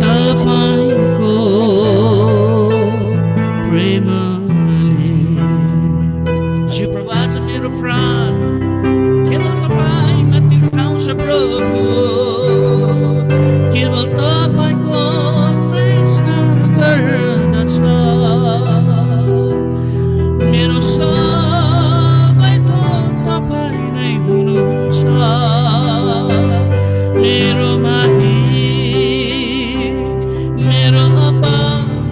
तपाईको प्रेमले। जी प्रभु, आज मेरो प्राण केवल तपाईमा तिर्खाउँछ प्रभु, केवल तपाईको तृष्णा गर्दछ। मेरो सबै थोक तपाईँ नै हुनुहुन्छ, मेरो मालिक, मेरो अब्बा,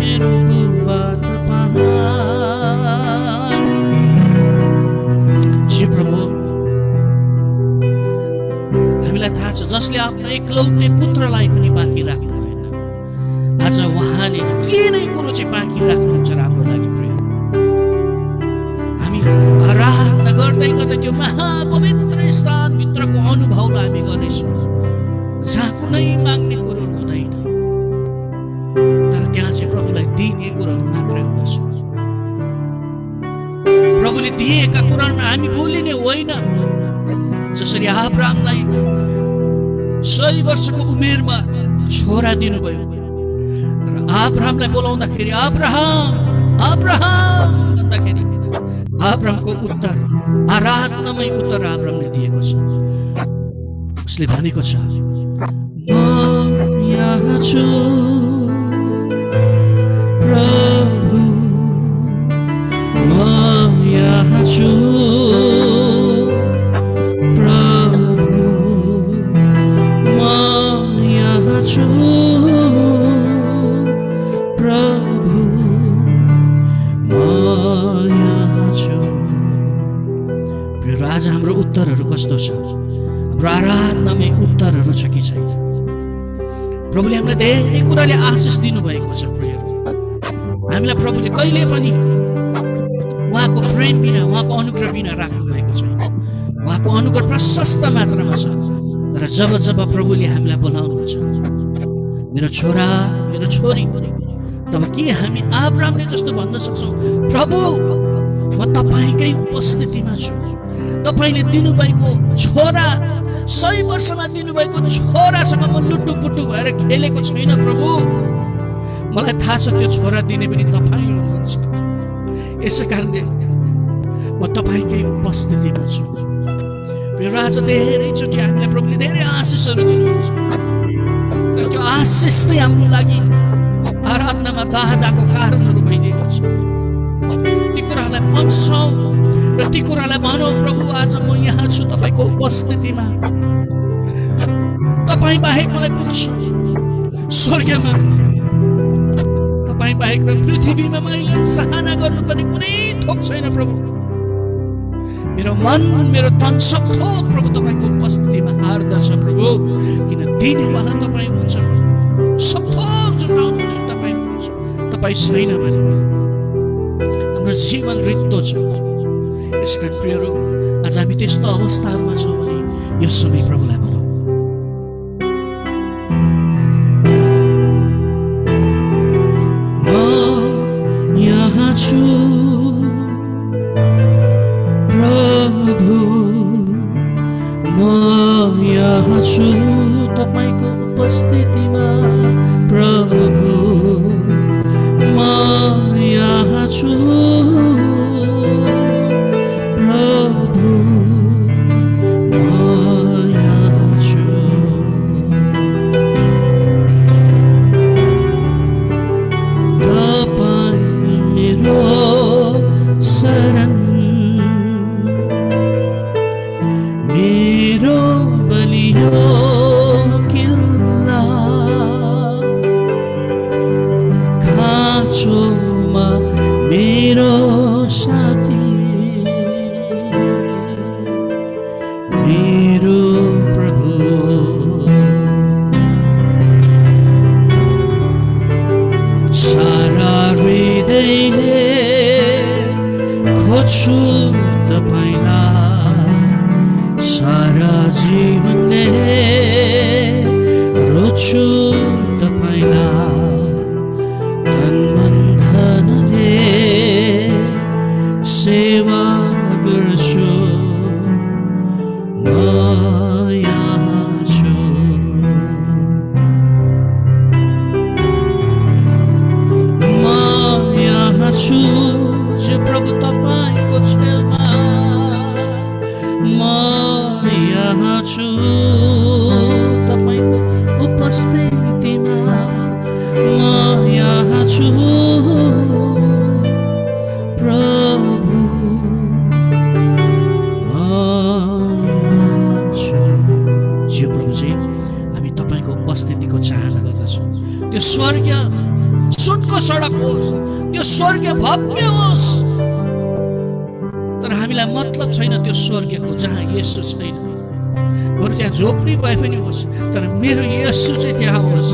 मेरो बुबा तपाईँ। जी प्रभु, हामीलाई थाहा छ जसले आफ्नो एकलौटे पुत्रलाई पनि बाँकी राख्नु भएन, आज उहाँले के नै कुरो चाहिँ बाँकी राख्नुहुन्छ हाम्रो लागि। प्रिय, हामी आराधना गर्दै गर्दै त्यो महापवित्र स्थानभित्रको अनुभवलाई हामी गर्नेछौँ, जहाँ कुनै माग्ने कुरोहरू हुँदैन, तर त्यहाँ चाहिँ प्रभुलाई दिने कुरोहरू मात्रै हुँदछ। प्रभुले दिएका कुरामा हामी भुलिने होइन। जसरी अब्राहमलाई 100 वर्षको उमेरमा छोरा दिनुभयो, र अब्राहमलाई बोलाउँदाखेरि अब्राहम अब्राहम भन्दाखेरि अब्राहमको उत्तर आराधनामै उत्तर अब्राहमले दिएको छ। उसले भनेको छ, म यहाँ छु प्रभु, म यहाँ छु प्रभु, म यहाँ छु प्रभु, म यहाँ छु। आज हाम्रो उत्तरहरू कस्तो छ? हाम्रो आराधनामै उत्तरहरू छ कि छैन? प्रभुले हामीलाई धेरै कुराले आशिष दिनुभएको छ। प्रियहरू, हामीलाई प्रभुले कहिले पनि उहाँको प्रेम बिना, उहाँको अनुग्रह बिना राख्नु भएको छैन। उहाँको अनुग्रह प्रशस्त मात्रामा छ। तर जब जब प्रभुले हामीलाई बोलाउनुहुन्छ, मेरो छोरा, मेरो छोरी, तब के हामी अब्राहमले जस्तो भन्न सक्छौँ, प्रभु म तपाईँकै उपस्थितिमा छु, तपाईँले दिनुभएको छोरा, 100 वर्षमा दिनुभएको छोरासँग म लुटुपुटु भएर खेलेको छैन प्रभु। मलाई थाहा छ त्यो छोरा दिने पनि तपाईँ हुनुहुन्छ। यसै कारणले म तपाईँकै उपस्थितिमा छु। प्रिय, आज धेरैचोटि हामीलाई प्रभुले धेरै आशिषहरू दिनुहुन्छ, तर त्यो आशिष चाहिँ हाम्रो लागि आराधनामा बाधाको कारणहरू भइदिएको छ। ती कुराहरूलाई पन्छौँ र ती कुरालाई भनौँ, प्रभु आज म यहाँ छु तपाईँको उपस्थितिमा, तपाईँ बाहेक मलाई पुग्छ स्वर्गमा, तपाईँ बाहेक र पृथ्वीमा मैले चाहना गर्नुपर्ने कुनै थोक छैन प्रभु। मेरो मन, मेरो तन सब थोक प्रभु तपाईँको उपस्थितिमा हार्दछ प्रभु, किन दिनेवाला तपाईँ हुनुहुन्छ प्रभु। सब थोक जुटाउनु तपाईँ हुनुहुन्छ। तपाईँ छैन भने हाम्रो जीवन रित्तो छ। यसकारण प्रियहरू, आज हामी त्यस्तो अवस्थाहरूमा छौँ भने यस समय प्रभुलाई भनौँ, म यहाँ छु प्रभु, म यहाँ छु तपाईँको उपस्थितिमा प्रभु, म यहाँ छु प्रभु, म यहाँ छु। तपाईँ मेरो शरण, मेरो बलियो किल्ला, खाँचोमा मेरो साथी, मेरो प्रभु। सारा हृदयले खोज्छु तपाईँलाई, सारा जीवनले रोज्छु तपाईँलाई, तन मन धनले सेवा गर्छु, म यहाँ छु। छु जो प्रभु तपाईको छेउमा म यहाँ छु तपाईको उपस्थितिमा म यहाँ छु प्रभु म यहाँ छु। ज्यू प्रभुजी हामी तपाईको उपस्थितिको चाहना गर्दछौँ। त्यो स्वर्गीय सुनको सडक होस्, त्यो स्वर्गीय भव्य होस्, तर हामीलाई मतलब छैन त्यो स्वर्गीयको जहाँ येशू छैन। बरु त्यहाँ झोपडी भए पनि होस्, तर मेरो येशू चाहिँ त्यहाँ होस्,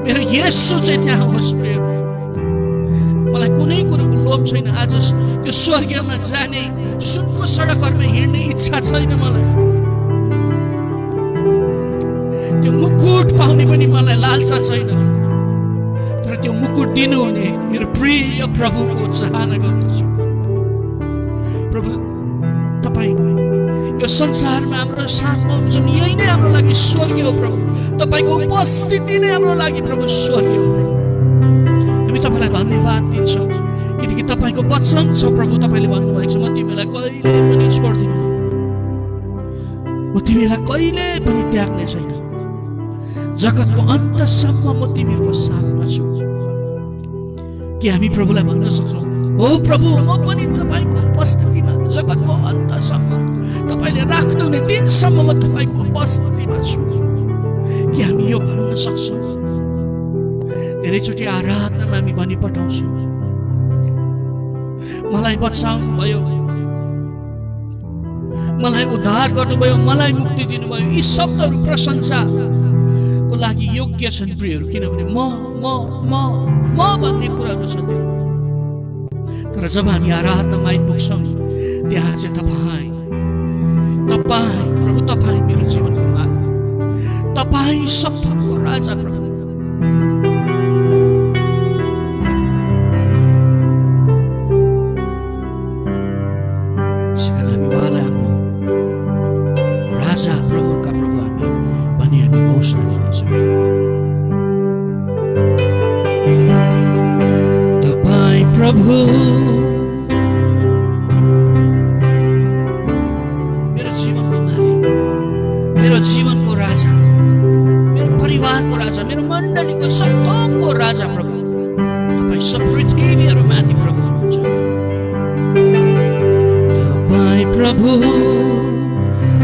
मेरो येशू चाहिँ त्यहाँ होस्। मलाई कुनै कुरोको लोभ छैन। आज त्यो स्वर्गीयमा जाने, सुनको सडकहरूमा हिँड्ने इच्छा छैन मलाई। त्यो मुकुट पाउने पनि मलाई लालसा छैन, तर त्यो मुकुट दिनुहुने मेरो प्रिय प्रभुको चाहना गर्दछु। प्रभु तपाईँ यो संसारमा हाम्रो साथमा हुन्छन्, यही नै हाम्रो लागि स्वर्गीय हो प्रभु। तपाईँको उपस्थिति नै हाम्रो लागि प्रभु स्वर्गीय हो प्रभु। हामी तपाईँलाई धन्यवाद दिन्छौँ किनकि तपाईँको वचन छ प्रभु। तपाईँले भन्नुभएको छ म तिमीलाई कहिले पनि छोड्दिनँ, म तिमीलाई कहिले पनि त्याग्ने छैन, जगतको अन्तसम्म म तिमीहरूको साथमा छु। कि हामी प्रभुलाई भन्न सक्छौँ हो प्रभु म पनि तपाईँको उपस्थितिमा जगतको अन्तसम्म, तपाईँले राख्नुहुने दिनसम्म म तपाईँको उपस्थितिमा छु। कि हामी यो भन्न सक्छौँ। धेरैचोटि आराधनामा हामी भनी पठाउँछौँ मलाई बचाउनु भयो, मलाई उद्धार गर्नुभयो, मलाई मुक्ति दिनुभयो। यी शब्दहरू प्रशंसाको लागि योग्य छन् प्रियहरू, किनभने म भन्ने कुराहरू छ। तर जब हामी आराधनामा आइपुग्छौँ त्यहाँ चाहिँ तपाईँ प्रभु, तपाईँ मेरो जीवनको मालिक, तपाईँ सब थोकको राजा प्रभु। हामी उहाँलाई हाम्रो राजा प्रभुका प्रभु हामी भनी हामी घोषणा गर्नेछौँ। तपाईँ प्रभु मेरो जीवनको मालिक, मेरो जीवनको राजा, मेरो परिवारको राजा, मेरो मण्डलीको सबको राजा प्रभु। तपाईँ सब पृथ्वीहरूमाथि प्रभु हुनुहुन्छ। तपाईँ प्रभु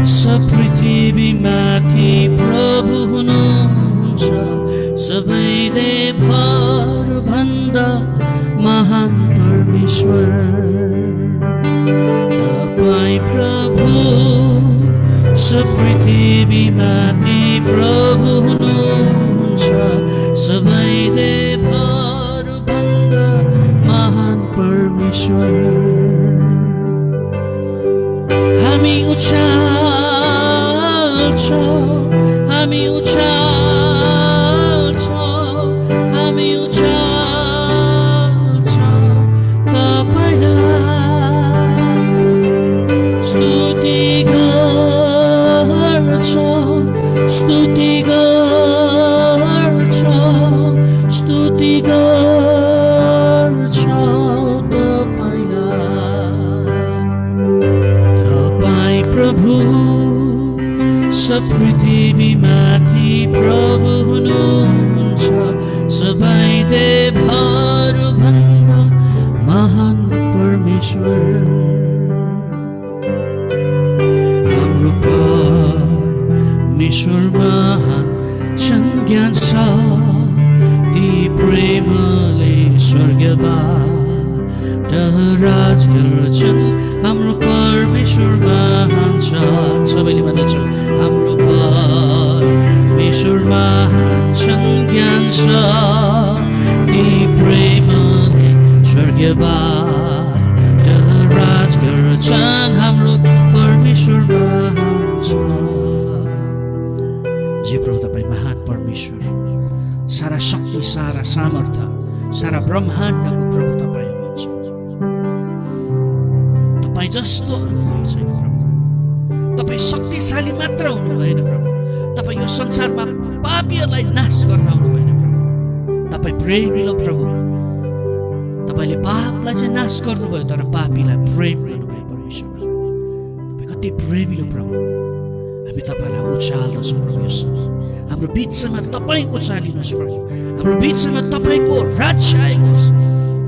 सब पृथ्वीमाथि प्रभु हुनुहुन्छ। सबै देवहरू भन्दा महान परमेश्वर तपाईँ प्रभु सब पृथ्वीमाथि प्रभु हुनुहुन्छ। सबै देवहरू भन्दा महान परमेश्वर। हामी उचाल्छौँ, हामी उचाल्छौँ, हामी उचाल्छौँ तपाईँलाई स्तुति गर्छौँ, स्तुति गर्छौँ, स्तुति गर्छौँ तपाईलाई। प्रभु सब पृथ्वीमाथि प्रभु हुनुहुन्छ। सबै देवहरू भन्दा महान परमेश्वर। हाम्रो परमेश्वर महान छन्, ज्ञान छ ती प्रेमले स्वर्गबाट राज गर्छन्। हाम्रो परमेश्वर महान छ, सबैले भन्दछ हाम्रो परमेश्वर महान छन्, ज्ञान छ ती प्रेमले स्वर्गबाट राज गर्छन्। हाम्रो परमेश्वर महान छ। जे प्रभु तपाईँ महान परमेश्वर, सारा शक्ति, सारा सामर्थ्य, सारा ब्रह्माण्डको प्रभु तपाईँ हुनुहुन्छ। तपाईँ जस्तो अरू कोही छैन प्रभु। तपाईँ शक्तिशाली मात्र हुनु भएन प्रभु। तपाईँ यो संसारमा पापीहरूलाई नाश गर्न आउनु भएन प्रभु। तपाईँ प्रेमिलो प्रभु। तपाईले पापलाई चाहिँ नाश गर्नुभयो, तर पापीलाई प्रेम गर्नुभयो परमेश्वरमा। तपाईँ कति प्रेमिलो प्रभु, हामी तपाईँलाई उचाल्दछौँ प्रभु। यस हाम्रो बिचमा तपाईँ उचालिनुहोस् प्रभु, हाम्रो बिचमा तपाईँको राज्य आएको होस्,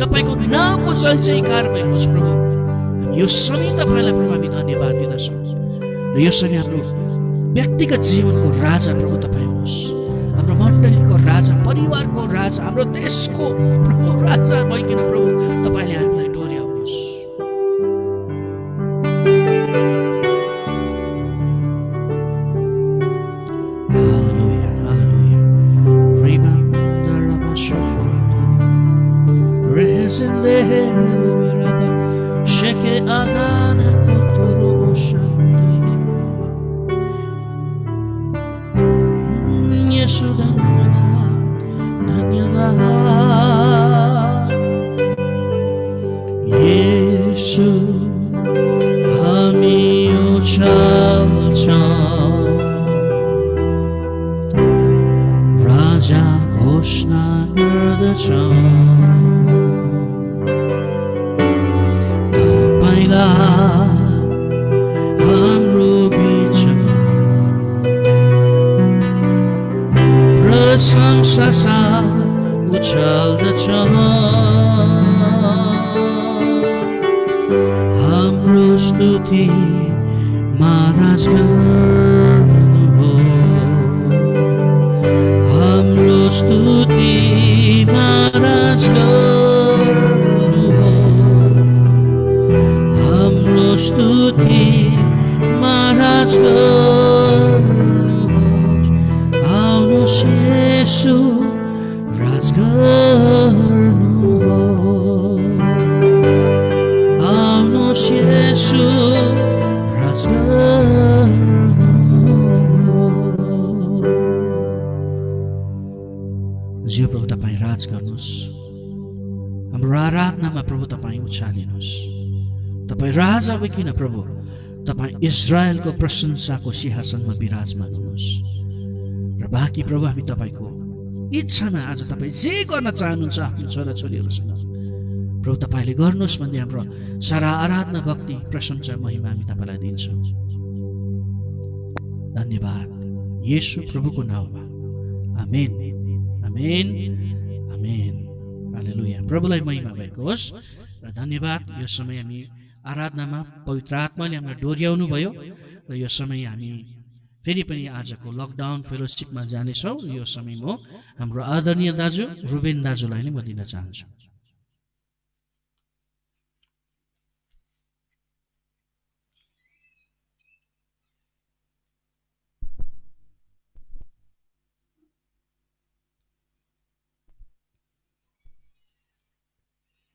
तपाईँको नामको जय जयकार भएको होस् प्रभु। हामी यो समय तपाईँलाई प्रभु हामी धन्यवाद दिँदछौँ। र यो समय हाम्रो व्यक्तिगत जीवनको राजा प्रभु तपाईँ हुनुहोस्, हाम्रो मण्डलीको राजा, परिवारको राजा, हाम्रो देशको प्रभु राजा भइकन प्रभु तपाईँले हामीलाई डोर्याउनुहोस्। हालेलुया, हालेलुया। येशू धन्यवाद, धन्यवाद। येशू हामी उचाल्छौँ, राजा घोषणा गर्दछौँ, तपाईँलाई हाम्रो बिचमा प्रशंसा साथ उचाल्दछौँ, हाम्रो स्तुति महाराज गर्नु, हाम्रो स्तुति महाराज गर्नु, हाम्रो स्तुति महाराज गर्नुहोस्। आउनुहोस् येशू राज गर्नुहोस्, आउनुहोस् येशू राज गर्नुहोस्। ज्यू प्रभु तपाईँ राज गर्नुहोस्, हाम्रो आराधनामा प्रभु तपाईँ उचालिनुहोस्। तपाईँ राजा भइकन प्रभु तपाईँ इजरायलको प्रशंसाको सिंहासनमा विराजमान हुनुहोस्। र बाँकी प्रभु हामी तपाईँको इच्छामा आज तपाईँ जे गर्न चाहनुहुन्छ आफ्नो छोराछोरीहरूसँग प्रभु तपाईँले गर्नुहोस् भन्ने हाम्रो सारा आराधना, भक्ति, प्रशंसा, महिमा हामी तपाईँलाई दिन्छौँ। धन्यवाद येशू प्रभुको नाउँमा, आमेन, आमेन, आमेन। हालेलुया। प्रभुलाई महिमा भएको होस् र धन्यवाद। यो समय हामी आराधनामा पवित्र आत्माले हामीलाई डोर्याउनु भयो र यो समय हामी फेरि पनि आजको लकडाउन फेलोसिपमा जानेछौँ। यो समय म हाम्रो आदरणीय दाजु रुबेन दाजुलाई नै म दिन चाहन्छु।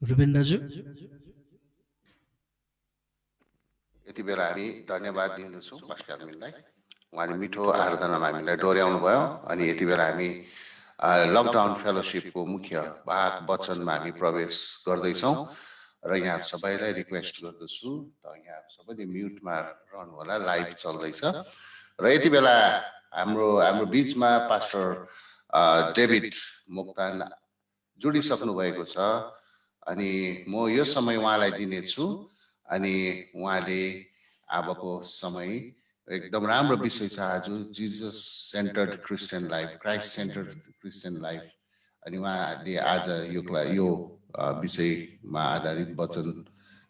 रुबेन दाजु, यति बेला हामी धन्यवाद दिँदछौँ पास्टर मिललाई। उहाँले मिठो आराधनामा हामीलाई डोर्याउनु भयो। अनि यति बेला हामी लकडाउन फेलोसिपको मुख्य भाग वचनमा हामी प्रवेश गर्दैछौँ र यहाँ सबैलाई रिक्वेस्ट गर्दछु त यहाँ सबैले म्युटमा रहनु होला, लाइभ चल्दैछ। र यति बेला हाम्रो बिचमा पास्टर डेभिड मोक्तान जोडिसक्नु भएको छ। अनि म यो समय उहाँलाई दिनेछु। अनि उहाँले अबको समय एकदम राम्रो विषय छ आज, Jesus centred Christian life, Christ centred Christian life. अनि उहाँले आज यो विषयमा आधारित वचन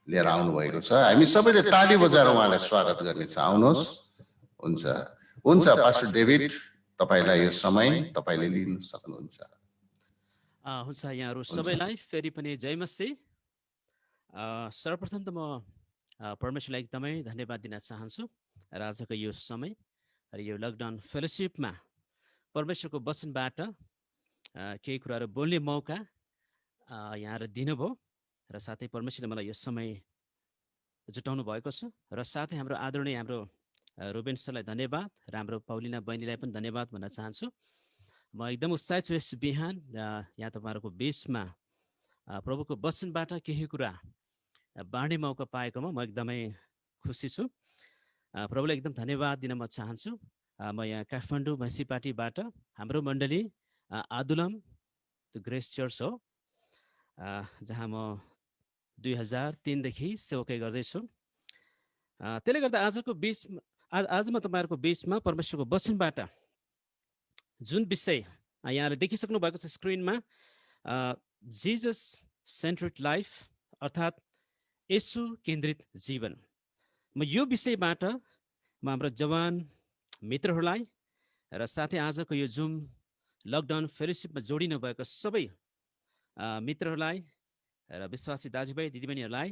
लिएर आउनु भएको छ। हामी सबैले ताली बजाएर उहाँलाई स्वागत गर्नेछ। आउनुहोस्। हुन्छ हुन्छ पास्टर डेभिड, तपाईँलाई यो समय तपाईँले लिन सक्नुहुन्छ। हुन्छ, यहाँहरू सबैलाई फेरि पनि जय मसी। सर्वप्रथम त म परमेश्वरलाई एकदमै धन्यवाद दिन चाहन्छु र आजको यो समय र यो लकडाउन फेलोसिपमा परमेश्वरको वचनबाट केही कुराहरू बोल्ने मौका यहाँहरू दिनुभयो र साथै परमेश्वरले मलाई यो समय जुटाउनु भएको छ। र साथै हाम्रो आदरणीय हाम्रो रुबेन सरलाई धन्यवाद र हाम्रो पौलिना बहिनीलाई पनि धन्यवाद भन्न चाहन्छु। म एकदम उत्साहित छु यस बिहान यहाँ तपाईँहरूको बिचमा प्रभुको वचनबाट केही कुरा बाँड्ने मौका पाएकोमा म एकदमै खुसी छु। प्रभुलाई एकदम धन्यवाद दिन म चाहन्छु। म यहाँ काठमाडौँ म्युनिसिपालिटीबाट हाम्रो मण्डली आदुलम ग्रेस चर्च हो। जहाँ म 2003 देखि सेवकै गर्दैछु। त्यसले गर्दा आज म तपाईँहरूको बिचमा परमेश्वरको वचनबाट जुन विषय यहाँले देखिसक्नु भएको छ स्क्रिनमा, जिजस सेन्ट्रिड लाइफ अर्थात् यसु केन्द्रित जीवन। म यो विषयबाट म हाम्रो जवान मित्रहरूलाई र साथै आजको यो जुम लकडाउन फेलोसिपमा जोडिनु भएको सबै मित्रहरूलाई र विश्वासी दाजुभाइ दिदीबहिनीहरूलाई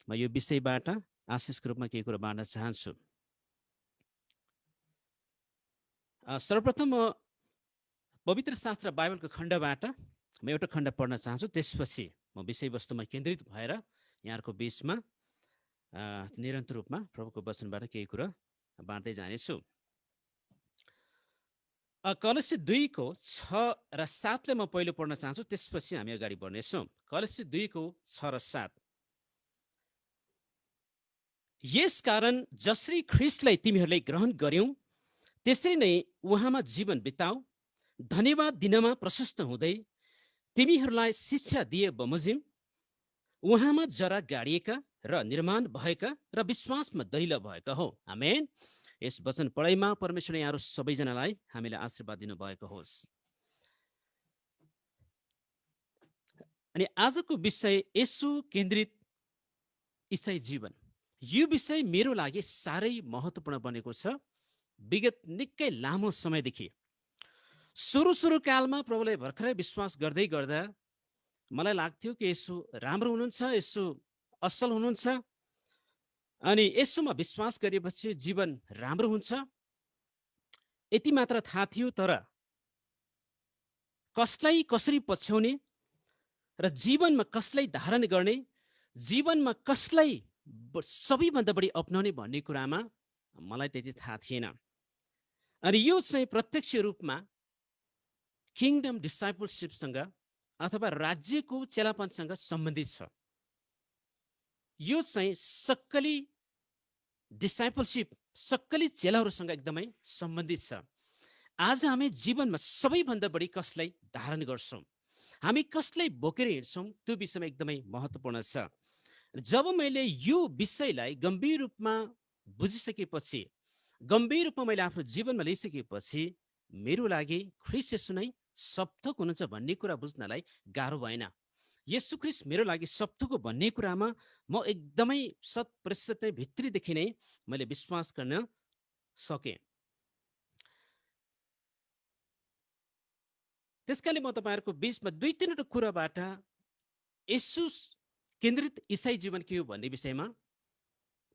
म यो विषयबाट आशिषको रूपमा केही कुरो बाँड्न चाहन्छु। सर्वप्रथम म पवित्र शास्त्र बाइबलको खण्डबाट म एउटा खण्ड पढ्न चाहन्छु। त्यसपछि म विषयवस्तुमा केन्द्रित भएर यहाँहरूको बिचमा निरन्तर रूपमा प्रभुको वचनबाट केही कुरा बाँड्दै जानेछु। कलसी 2 को 6 र 7 म पहिलो पढ्न चाहन्छु, त्यसपछि हामी अगाडि बढ्नेछौँ। कलसी 2 को 6 र 7। यस कारण जसरी ख्रिस्टलाई तिमीहरूले ग्रहण गर्यौ त्यसरी नै उहाँमा जीवन बिताऊ, धन्यवाद दिनमा प्रशस्त हुँदै तिमीहरूलाई शिक्षा दिए बमोजिम उहाँमा जरा गाडिएका र निर्माण भएका र विश्वासमा दरिला भएका हो। आमेन। यस वचन पढाइमा परमेश्वरले यहाँहरू सबैजनालाई हामीलाई आशीर्वाद दिनुभएको होस्। अनि आजको विषय यसु केन्द्रित इसाई जीवन। यो विषय मेरो लागि साह्रै महत्त्वपूर्ण बनेको छ। विगत निकै लामो समयदेखि सुरु कालमा प्रभुलाई भर्खरै विश्वास गर्दै गर्दा मलाई लाग्थ्यो कि यसु राम्रो हुनुहुन्छ, यसु असल हुनुहुन्छ, अनि यसुमा विश्वास गरेपछि जीवन राम्रो हुन्छ, यति मात्र थाहा थियो। तर कसलाई कसरी पछ्याउने र जीवनमा कसलाई धारण गर्ने, जीवनमा कसलाई सबैभन्दा बढी अपनाउने भन्ने कुरामा मलाई त्यति थाहा थिएन। अनि यो चाहिँ प्रत्यक्ष रूपमा किङडम डिसाइपलशिपसँग अथवा राज्यको चेलापनसँग सम्बन्धित छ। यो चाहिँ सक्कली डिसाइपलशिप, सक्कली चेलाहरूसँग एकदमै सम्बन्धित छ। आज हामी जीवनमा सबैभन्दा बढी कसलाई धारण गर्छौँ, हामी कसलाई बोकेर हिँड्छौँ, त्यो विषयमा एकदमै महत्त्वपूर्ण छ। जब मैले यो विषयलाई गम्भीर रूपमा बुझिसकेपछि, गम्भीर रूपमा मैले आफ्नो जीवनमा लिइसकेपछि मेरो लागि ख्रिस्ट येशू नै सबथोक हुनुहुन्छ भन्ने कुरा बुझ्नलाई गाह्रो भएन। येशू ख्रिस्ट मेरो लागि सबथोक भन्ने कुरामा म एकदमै 100% भित्रीदेखि नै मैले विश्वास गर्न सकेँ। त्यसकारणले म तपाईँहरूको बिचमा 2-3 कुराबाट येशू केन्द्रित इसाई जीवन के हो भन्ने विषयमा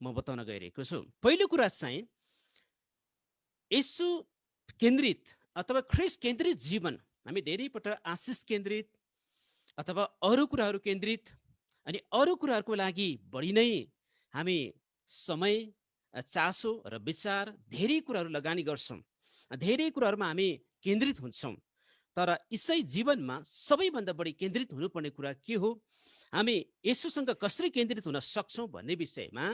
म बताउन गइरहेको छु। पहिलो कुरा चाहिँ येशू केन्द्रित अथवा ख्रिस्ट केन्द्रित जीवन। हामी धेरैपटक आशिष केन्द्रित अथवा अरू कुराहरू केन्द्रित अनि अरू कुराहरूको लागि बढी नै हामी समय, चासो र विचार धेरै कुराहरू लगानी गर्छौँ, धेरै कुराहरूमा हामी केन्द्रित हुन्छौँ। तर इसाई जीवनमा सबैभन्दा बढी केन्द्रित हुनुपर्ने कुरा के हो, हामी येशूसँग कसरी केन्द्रित हुन सक्छौँ भन्ने विषयमा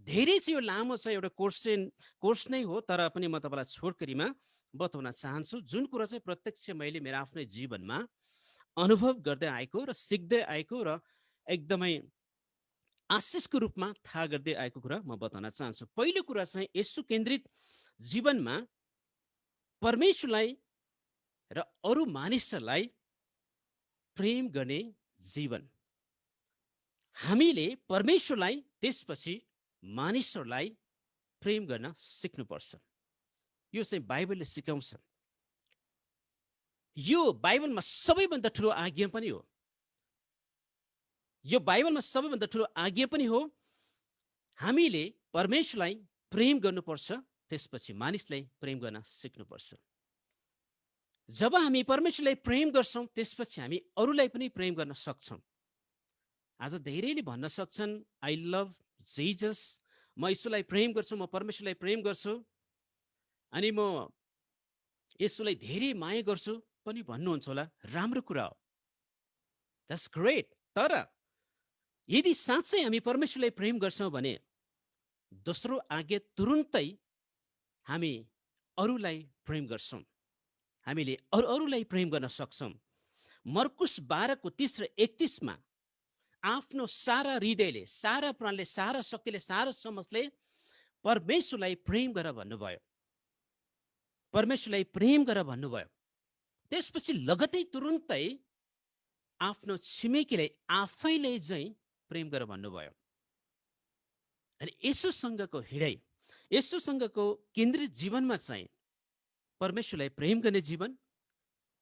धेरै चाहिँ यो लामो छ, एउटा कोर्स नै हो। तर पनि म तपाईँलाई छोटकरीमा बताउन चाहन्छु जुन कुरा चाहिँ प्रत्यक्ष मैले मेरो आफ्नै जीवनमा अनुभव गर्दै आएको र सिक्दै आएको र एकदमै आशिषको रूपमा थाहा गर्दै आएको कुरा म बताउन चाहन्छु। पहिलो कुरा चाहिँ येशू केन्द्रित जीवनमा परमेश्वरलाई र अरू मानिसहरूलाई प्रेम गर्ने जीवन। हामीले परमेश्वरलाई त्यसपछि मानिसहरूलाई प्रेम गर्न सिक्नुपर्छ। यो चाहिँ बाइबलले सिकाउँछ। यो बाइबलमा सबैभन्दा ठुलो आज्ञा पनि हो। यो बाइबलमा सबैभन्दा ठुलो आज्ञा पनि हो। हामीले परमेश्वरलाई प्रेम गर्नुपर्छ, त्यसपछि मानिसलाई प्रेम गर्न सिक्नुपर्छ। जब हामी परमेश्वरलाई प्रेम गर्छौँ त्यसपछि हामी अरूलाई पनि प्रेम गर्न सक्छौँ। आज धेरैले भन्न सक्छन् आई लभ जिजस, म यसुलाई प्रेम गर्छु, म परमेश्वरलाई प्रेम गर्छु, अनि म यसुलाई धेरै माया गर्छु पनि भन्नुहुन्छ होला। राम्रो कुरा हो, द्याट्स ग्रेट। तर यदि साँच्चै हामी परमेश्वरलाई प्रेम गर्छौँ भने दोस्रो आज्ञा तुरुन्तै हामी अरूलाई प्रेम गर्छौँ, हामीले अरूलाई प्रेम गर्न सक्छौँ। मर्कुस 12:30 र 31 आफ्नो सारा हृदयले, सारा प्राणले, सारा शक्तिले, सारा समझले परमेश्वरलाई प्रेम गर भन्नुभयो। परमेश्वरलाई प्रेम गर भन्नुभयो। त्यसपछि लगतै तुरुन्तै आफ्नो छिमेकीलाई आफैले चाहिँ प्रेम गर भन्नुभयो। अनि यसोसँगको हृदय, यसोसँगको केन्द्रित जीवनमा चाहिँ परमेश्वरलाई प्रेम गर्ने जीवन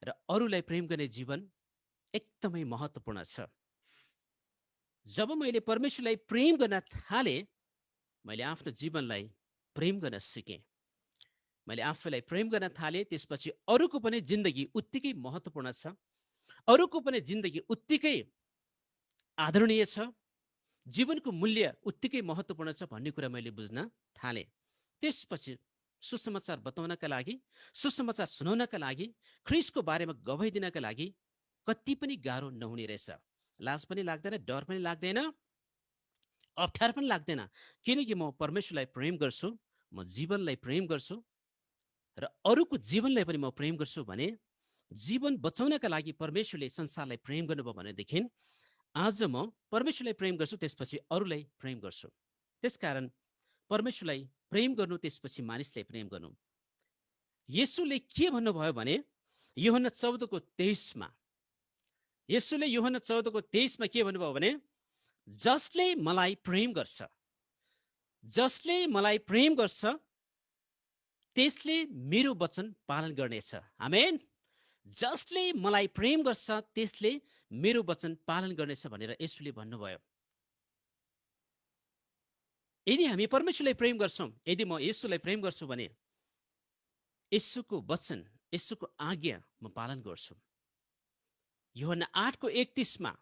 र अरूलाई प्रेम गर्ने जीवन एकदमै महत्त्वपूर्ण छ। जब मैले परमेश्वरलाई प्रेम गर्न थालेँ, मैले आफ्नो जीवनलाई प्रेम गर्न सिकेँ। मैले आफूलाई प्रेम गर्न थालेँ, त्यसपछि अरूको पनि जिन्दगी उत्तिकै महत्त्वपूर्ण छ, अरूको पनि जिन्दगी उत्तिकै आदरणीय छ, जीवनको मूल्य उत्तिकै महत्त्वपूर्ण छ भन्ने कुरा मैले बुझ्न थालेँ। त्यसपछि सुसमाचार बताउनका लागि, सुसमाचार सुनाउनका लागि, ख्रिस्टको बारेमा गवाही दिनका लागि कति पनि गाह्रो नहुने रहेछ। लाज पनि लाग्दैन, डर पनि लाग्दैन, अप्ठ्यारो पनि लाग्दैन, किनकि म परमेश्वरलाई प्रेम गर्छु, म जीवनलाई प्रेम गर्छु र अरूको जीवनलाई पनि म प्रेम गर्छु भने जीवन बचाउनका लागि परमेश्वरले संसारलाई प्रेम गर्नुभयो भनेदेखि आज म परमेश्वरलाई प्रेम गर्छु, त्यसपछि अरूलाई प्रेम गर्छु। त्यसकारण परमेश्वरलाई प्रेम गर्नु, त्यसपछि मानिसलाई प्रेम गर्नु। येशूले के भन्नुभयो भने यूहन्ना 14:23 येशूले यूहन्ना 14:23 के भन्नुभयो भने जसले मलाई प्रेम गर्छ, जसले मलाई प्रेम गर्छ त्यसले मेरो वचन पालन गर्नेछ। आमेन। जसले मलाई प्रेम गर्छ त्यसले मेरो वचन पालन गर्नेछ भनेर येशूले भन्नुभयो। यदि हामी परमेश्वरलाई प्रेम गर्छौँ, यदि म येशूलाई प्रेम गर्छु भने येशूको वचन, येशूको आज्ञा म पालन गर्छु। यूहन्ना 8:31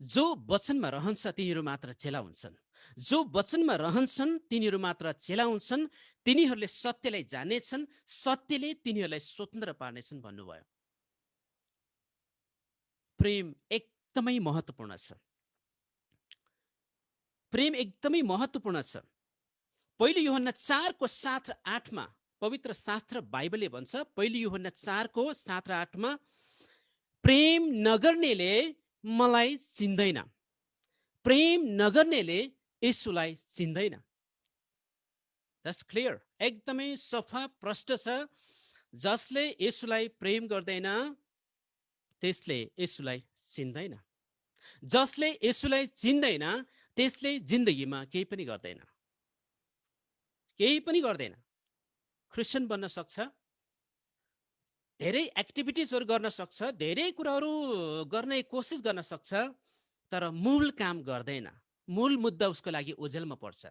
जो वचनमा रहन्छ तिनीहरू मात्र चेला हुन्छन्, जो वचनमा रहन्छन् तिनीहरू मात्र चेला हुन्छन्, तिनीहरूले सत्यलाई जानेछन्, सत्यले तिनीहरूलाई स्वतन्त्र पार्नेछन् भन्नुभयो। प्रेम एकदमै महत्त्वपूर्ण छ। प्रेम एकदमै महत्त्वपूर्ण छ। पहिलो यूहन्ना 4:7 र 8 पवित्र शास्त्र बाइबलले भन्छ, पहिलो यूहन्ना 4:7 र 8 प्रेम नगर्नेले मलाई चिन्दैन, प्रेम नगर्नेले येशूलाई चिन्दैन। द्याट्स क्लियर, एकदमै सफा प्रष्ट छ। जसले येशूलाई प्रेम गर्दैन त्यसले येशूलाई चिन्दैन। जसले येशूलाई चिन्दैन त्यसले जिन्दगीमा केही पनि गर्दैन, केही पनि गर्दैन। क्रिस्चियन बन्न सक्छ, धेरै एक्टिभिटिजहरू गर्न सक्छ, धेरै कुराहरू गर्ने कोसिस गर्न सक्छ, तर मूल काम गर्दैन। मूल मुद्दा उसको लागि ओझेलमा पर्छ।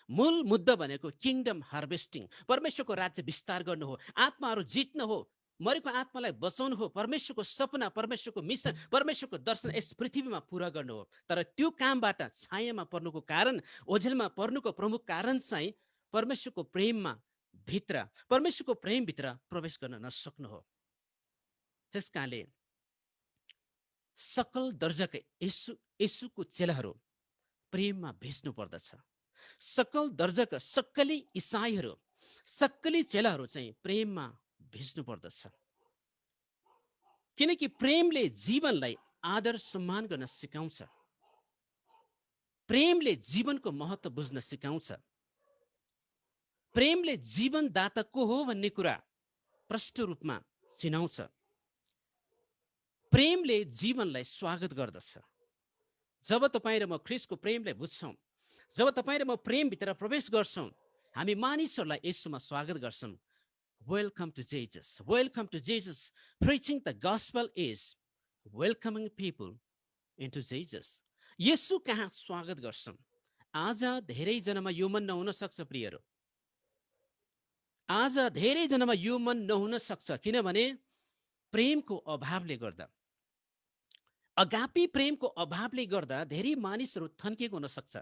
मूल मुद्दा भनेको किङडम हार्भेस्टिङ, परमेश्वरको राज्य विस्तार गर्नु हो, आत्माहरू जित्नु हो, मरेको आत्मालाई बचाउनु हो, परमेश्वरको सपना, परमेश्वरको मिसन, परमेश्वरको दर्शन यस पृथ्वीमा पुरा गर्नु हो। तर त्यो कामबाट छायामा पर्नुको कारण, ओझेलमा पर्नुको प्रमुख कारण चाहिँ परमेश्वरको प्रेममा भित्र, परमेश्वरको प्रेमभित्र प्रवेश गर्न नसक्नु हो। त्यस कारणले सकल दर्जाका येशूको चेलाहरू प्रेममा भिज्नु पर्दछ। सकल दर्जाका सक्कली इसाईहरू, सक्कली चेलाहरू चाहिँ प्रेममा भिज्नु पर्दछ। किनकि प्रेमले जीवनलाई आदर सम्मान गर्न सिकाउँछ, प्रेमले जीवनको महत्त्व बुझ्न सिकाउँछ, प्रेमले जीवनदाता को हो भन्ने कुरा प्रष्ट रूपमा चिनाउँछ। प्रेमले जीवनलाई स्वागत गर्दछ। जब तपाईँ र म ख्रिस्टको प्रेमलाई बुझ्छौँ, जब तपाईँ र म प्रेमभित्र प्रवेश गर्छौँ, हामी मानिसहरूलाई येशूमा स्वागत गर्छौँ। Welcome to Jesus, welcome to Jesus. Preaching the gospel is welcoming people into Jesus. Yeshu कहाँ स्वागत गर्छौँ। आज धेरैजनामा यो मन नहुन सक्छ प्रियहरू, आज धेरैजनामा यो मन नहुन सक्छ, किनभने प्रेमको अभावले गर्दा, अगापी प्रेमको अभावले गर्दा धेरै मानिसहरू थन्किएको हुन सक्छ।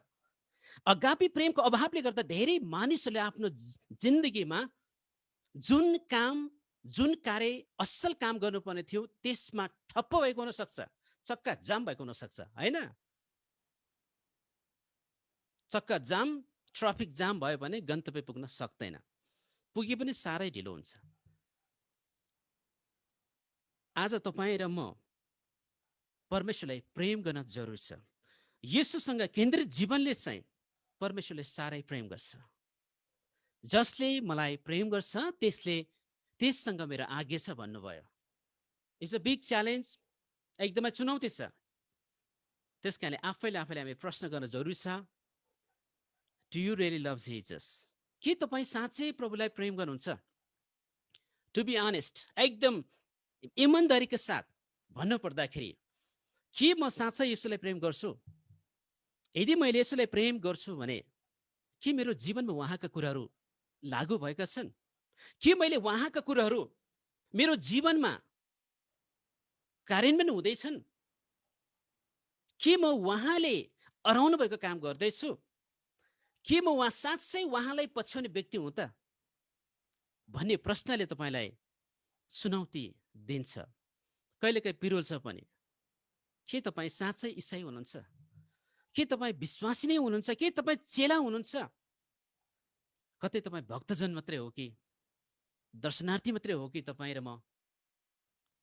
अगापी प्रेमको अभावले गर्दा धेरै मानिसहरूले आफ्नो जिन्दगीमा जुन काम, जुन कार्य असल काम गर्नुपर्ने थियो त्यसमा ठप्प भएको हुन सक्छ, चक्का जाम भएको हुन सक्छ, हैन? चक्का जाम, ट्राफिक जाम भयो भने गन्तव्य पुग्न सक्दैन, पुगे पनि साह्रै ढिलो हुन्छ। आज तपाईँ र म परमेश्वरलाई प्रेम गर्न जरुरी छ। येशूसँग केन्द्रित जीवनले चाहिँ परमेश्वरले साह्रै प्रेम गर्छ। जसले मलाई प्रेम गर्छ त्यससँग मेरो आज्ञा छ भन्नुभयो। इट्स अ बिग च्यालेन्ज, एकदमै चुनौती छ। त्यस कारणले आफैले हामी प्रश्न गर्न जरुरी छ, do you really love Jesus? के तपाईँ साँच्चै प्रभुलाई प्रेम गर्नुहुन्छ? टु बी अनेस्ट, एकदम इमानदारीका साथ भन्नु पर्दाखेरि के म साँच्चै यसुलाई प्रेम गर्छु? यदि मैले यसुलाई प्रेम गर्छु भने के मेरो जीवनमा उहाँका कुराहरू लागू भएका छन्? के मैले उहाँका कुराहरू मेरो जीवनमा कार्यान्वयन हुँदैछन्? के म उहाँले अराउनु भएको काम गर्दैछु? के म साँच्चै उहाँलाई पछ्याउने व्यक्ति हुँ त भन्ने प्रश्नले तपाईँलाई चुनौती दिन्छ, कहिलेकाहीँ पिरोल्छ पनि। के तपाईँ साँच्चै इसाई हुनुहुन्छ? के तपाईँ विश्वासी नै हुनुहुन्छ? के तपाईँ चेला हुनुहुन्छ? कतै तपाईँ भक्तजन मात्रै हो कि दर्शनार्थी मात्रै हो कि तपाईँ र म?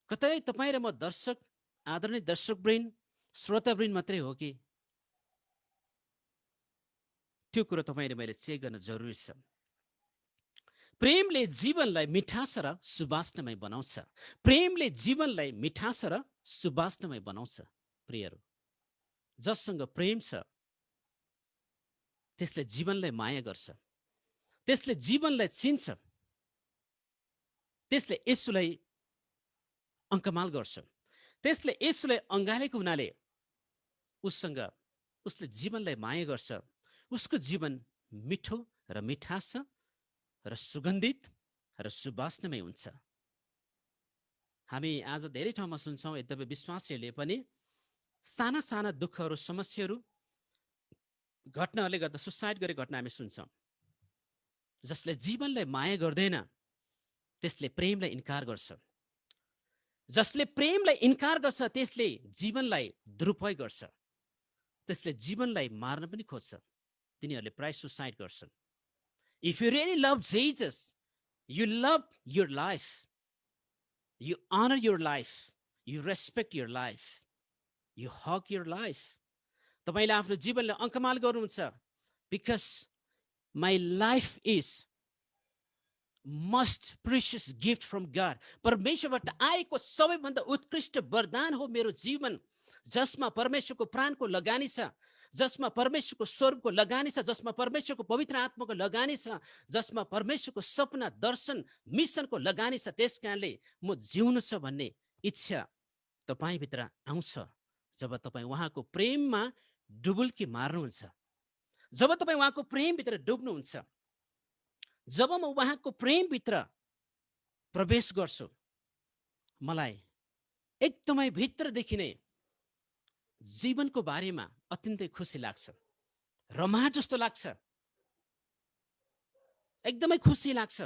कतै तपाईँ र म दर्शक, आदरणीय दर्शकवृन्द, श्रोतावृन्द मात्रै हो कि? त्यो कुरो तपाईँ र मैले चेक गर्न जरुरी छ। प्रेमले जीवनलाई मिठास र सुवासनामय बनाउँछ। प्रेमले जीवनलाई मिठास र सुवासनामय बनाउँछ। प्रियहरू, जससँग प्रेम छ त्यसले जीवनलाई माया गर्छ, त्यसले जीवनलाई चिन्छ, त्यसले येशूलाई अङ्कमाल गर्छ, त्यसले येशूलाई अँगालेको हुनाले उसले जीवनलाई माया गर्छ। उसको जीवन मिठो र मिठास छ र सुगन्धित र सुवासनामय हुन्छ। हामी आज धेरै ठाउँमा सुन्छौँ, यद्यपि विश्वासीहरूले पनि साना साना दुःखहरू, समस्याहरू, घटनाहरूले गर्दा सुसाइड गर्ने घटना हामी सुन्छौँ। जसले जीवनलाई माया गर्दैन त्यसले प्रेमलाई इन्कार गर्छ। जसले प्रेमलाई इन्कार गर्छ त्यसले जीवनलाई दुरुपयोग गर्छ, त्यसले जीवनलाई मार्न पनि खोज्छ। तिनीहरूले प्राय सुसाइड गर्छन्। If you really love Jesus, you love your life, you honour your life, you respect your life, you hug your life. तपाईँले आफ्नो जीवनलाई अङ्कमाल गर्नुहुन्छ। Because my life is must precious gift from God. परमेश्वरबाट आएको सबैभन्दा उत्कृष्ट वरदान हो मेरो जीवन, जसमा परमेश्वरको प्राणको लगानी छ, जसमा परमेश्वरको स्वरूपको लगानी छ, जसमा परमेश्वरको पवित्र आत्माको लगानी छ, जसमा परमेश्वरको सपना, दर्शन, मिसनको लगानी छ। त्यस कारणले म जिउनु छ भन्ने इच्छा तपाईँभित्र आउँछ जब तपाईँ उहाँको प्रेममा डुबुल्की मार्नुहुन्छ, जब तपाईँ उहाँको प्रेमभित्र डुब्नुहुन्छ। जब म उहाँको प्रेमभित्र प्रवेश गर्छु, मलाई एकदमै भित्रदेखि नै जीवनको बारेमा अत्यन्तै खुसी लाग्छ, रमाइलो जस्तो लाग्छ, एकदमै खुसी लाग्छ।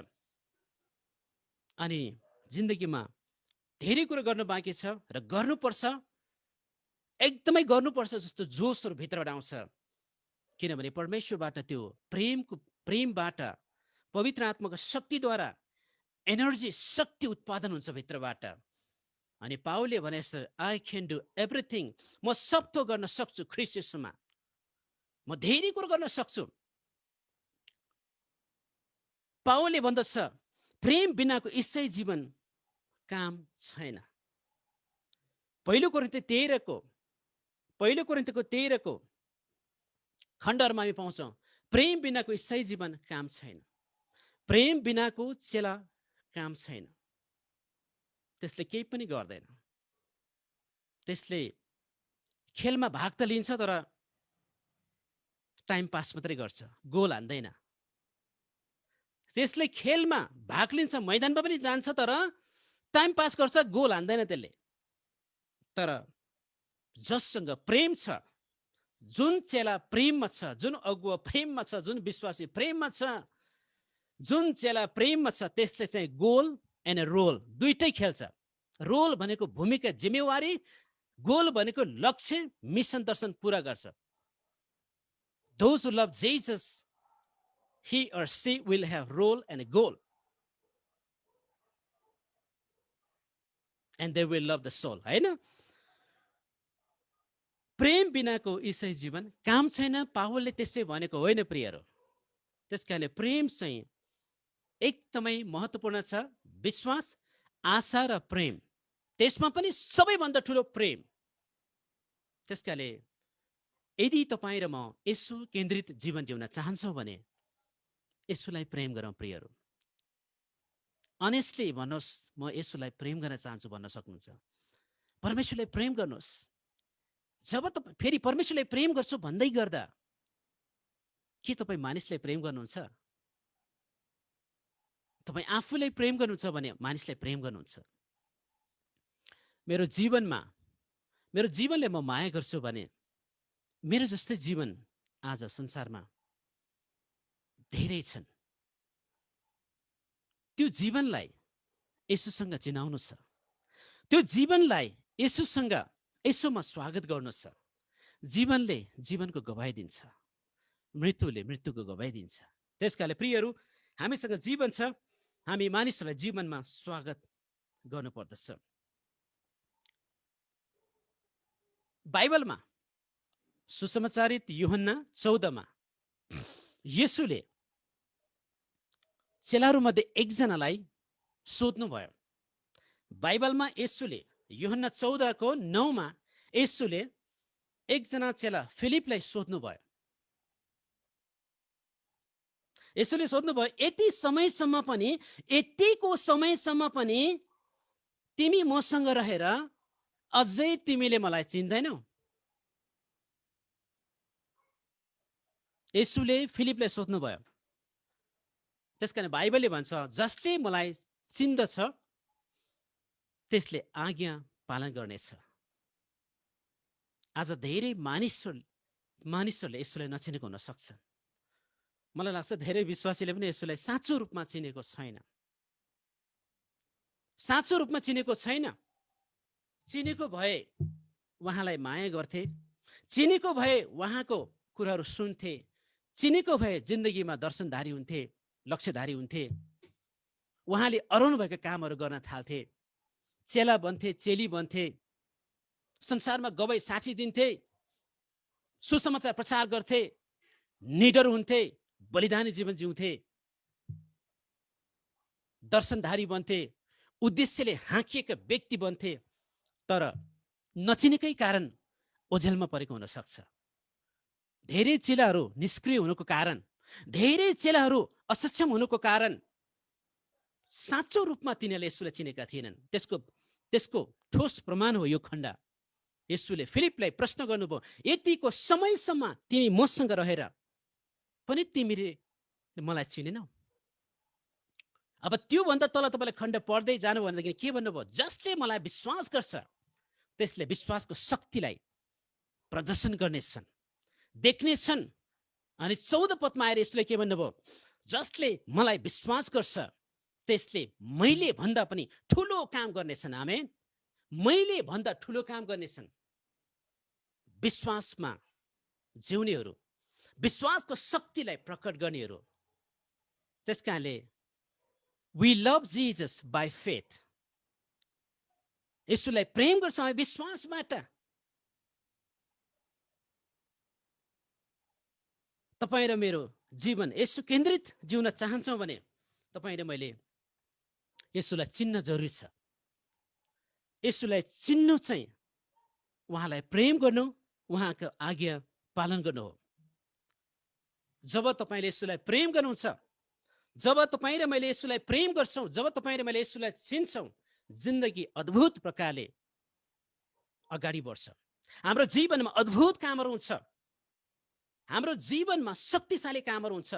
अनि जिन्दगीमा धेरै कुरा गर्नु बाँकी छ र गर्नुपर्छ, एकदमै गर्नुपर्छ जस्तो जोसहरू भित्रबाट आउँछ। किनभने परमेश्वरबाट त्यो प्रेमबाट, पवित्र आत्माको शक्तिद्वारा एनर्जी, शक्ति उत्पादन हुन्छ भित्रबाट। अनि पावलले भने जस्तो, आई क्यान डु एभ्रिथिङ, म सब थोक गर्न सक्छु ख्रीष्ट येशूमा, म धेरै कुरो गर्न सक्छु। पावलले भन्दछ, प्रेम बिनाको ईसाई जीवन काम छैन। पहिलो कोरिन्थीको 13 को खण्डहरूमा हामी पाउँछौँ, प्रेम बिनाको ईसाई जीवन काम छैन, प्रेम बिनाको चेला काम छैन। त्यसले केही पनि गर्दैन। त्यसले खेलमा भाग त लिन्छ तर टाइम पास मात्रै गर्छ, गोल हान्दैन। त्यसले खेलमा भाग लिन्छ, मैदानमा पनि जान्छ तर टाइम पास गर्छ, गोल हान्दैन त्यसले। तर जससँग प्रेम छ, जुन चेला प्रेममा छ, जुन अगुवा प्रेममा छ, जुन विश्वासी प्रेममा छ, जुन चेला प्रेममा छ, त्यसले चाहिँ गोल एन्ड रोल दुइटै खेल्छ। रोल भनेको भूमिका, जिम्मेवारी, गोल भनेको लक्ष्य, मिसन, दर्शन पूरा गर्छ। Those who love Jesus, he or she will have role and a goal. And they will love the soul. हैन? प्रेम बिनाको ईसाई जीवन काम छैन। पावलले त्यसै भनेको होइन प्रियहरू। त्यसकारणले प्रेम चाहिँ एकदमै महत्त्वपूर्ण छ। विश्वास, आशा र प्रेम, त्यसमा पनि सबैभन्दा ठुलो प्रेम। त्यसकारणले यदि तपाईँ र म यसु केन्द्रित जीवन जिउन चाहन्छौँ भने यसुलाई प्रेम गरौँ प्रियहरू। अनेस्टली भन्नुहोस्, म यसुलाई प्रेम गर्न चाहन्छु भन्न सक्नुहुन्छ। परमेश्वरलाई प्रेम गर्नुहोस्। जब तपाईँ फेरि परमेश्वरलाई प्रेम गर्छु भन्दै गर्दा के तपाईँ मानिसलाई प्रेम गर्नुहुन्छ? तपाईँ आफूलाई प्रेम गर्नुहुन्छ भने मानिसलाई प्रेम गर्नुहुन्छ। मेरो जीवनले म माया गर्छु भने मेरो जस्तै जीवन आज संसारमा धेरै छन्। त्यो जीवनलाई यसुसँग चिनाउनु छ। त्यो जीवनलाई यसुमा स्वागत गर्नु छ। जीवनले जीवनको गवाई दिन्छ, मृत्युले मृत्युको गवाई दिन्छ। त्यसकारणले प्रियहरू, हामीसँग जीवन छ, हामी मानिसहरूलाई जीवनमा स्वागत गर्नुपर्दछ। बाइबलमा सुसमाचारित यूहन्ना 14 येशूले चेलाहरूमध्ये एकजनालाई सोध्नुभयो। बाइबलमा येशूले यूहन्ना 14:9 येशूले एकजना चेला फिलिपलाई सोध्नुभयो। यसोले सोध्नुभयो, यतिको समयसम्म पनि तिमी मसँग रहेर अझै तिमीले मलाई चिन्दैनौ? यसुले फिलिपलाई सोध्नुभयो। त्यसकारण बाइबलले भन्छ, जसले मलाई चिन्दछ त्यसले आज्ञा पालन गर्नेछ। आज धेरै मानिसहरूले यसुलाई नचिनेको हुन सक्छ। मलाई लाग्छ धेरै विश्वासीले पनि यसुलाई साँचो रूपमा चिनेको छैन। साँचो रूपमा चिनेको छैन। चिनेको भए उहाँलाई माया गर्थे, चिनेको भए उहाँको कुराहरू सुन्थे, चिनेको भए जिन्दगीमा दर्शनधारी हुन्थे, लक्ष्यधारी हुन्थे। उहाँले अराउनु भएका कामहरू गर्न थाल्थे, चेला बन्थे, चेली बन्थे, संसारमा गवाई साक्षी दिन्थे, सुसमाचार प्रचार गर्थे, निडर हुन्थे, बलिदानी जीवन जिउँथे, दर्शनधारी बन्थे, उद्देश्यले हाँकिएका व्यक्ति बन्थे। तर नचिनेकै कारण ओझेलमा परेको हुन सक्छ। धेरै चेलाहरू निष्क्रिय हुनुको कारण, धेरै चेलाहरू असक्षम हुनुको कारण साँचो रूपमा तिनीहरूले यसुलाई चिनेका थिएनन्। त्यसको ठोस प्रमाण हो यो खण्ड। यसुले फिलिपलाई प्रश्न गर्नुभयो, यतिको समयसम्म तिमी मसँग रहेर पनि तिमीले मलाई चिनेनौ? अब त्योभन्दा तल तपाईँलाई खण्ड पढ्दै जानु भनेदेखि के भन्नुभयो? जसले मलाई विश्वास गर्छ त्यसले विश्वासको शक्तिलाई प्रदर्शन गर्नेछन्, देख्नेछन्। अनि 14 पदमा आएर यसले के भन्नुभयो? जसले मलाई विश्वास गर्छ त्यसले मैले भन्दा पनि ठुलो काम गर्नेछन्। आमेन। मैले भन्दा ठुलो काम गर्नेछन्। विश्वासमा जिउनेहरू, विश्वासको शक्तिलाई प्रकट गर्नेहरू। त्यसकारणले we love Jesus by faith. यसुलाई प्रेम गर्छौँ विश्वासबाट। तपाईँ र मेरो जीवन यसु केन्द्रित जिउन चाहन्छौँ भने तपाईँ र मैले यसुलाई चिन्न जरुरी छ। यसुलाई चिन्नु चाहिँ उहाँलाई प्रेम गर्नु, उहाँको आज्ञा पालन गर्नु हो। जब तपाईँले यसुलाई प्रेम गर्नुहुन्छ, जब तपाईँ र मैले यसुलाई प्रेम गर्छौँ, जब तपाईँ र मैले यसुलाई चिन्छौँ, जिन्दगी अद्भुत प्रकारले अगाडि बढ्छ। हाम्रो जीवनमा अद्भुत कामहरू हुन्छ, हाम्रो जीवनमा शक्तिशाली कामहरू हुन्छ,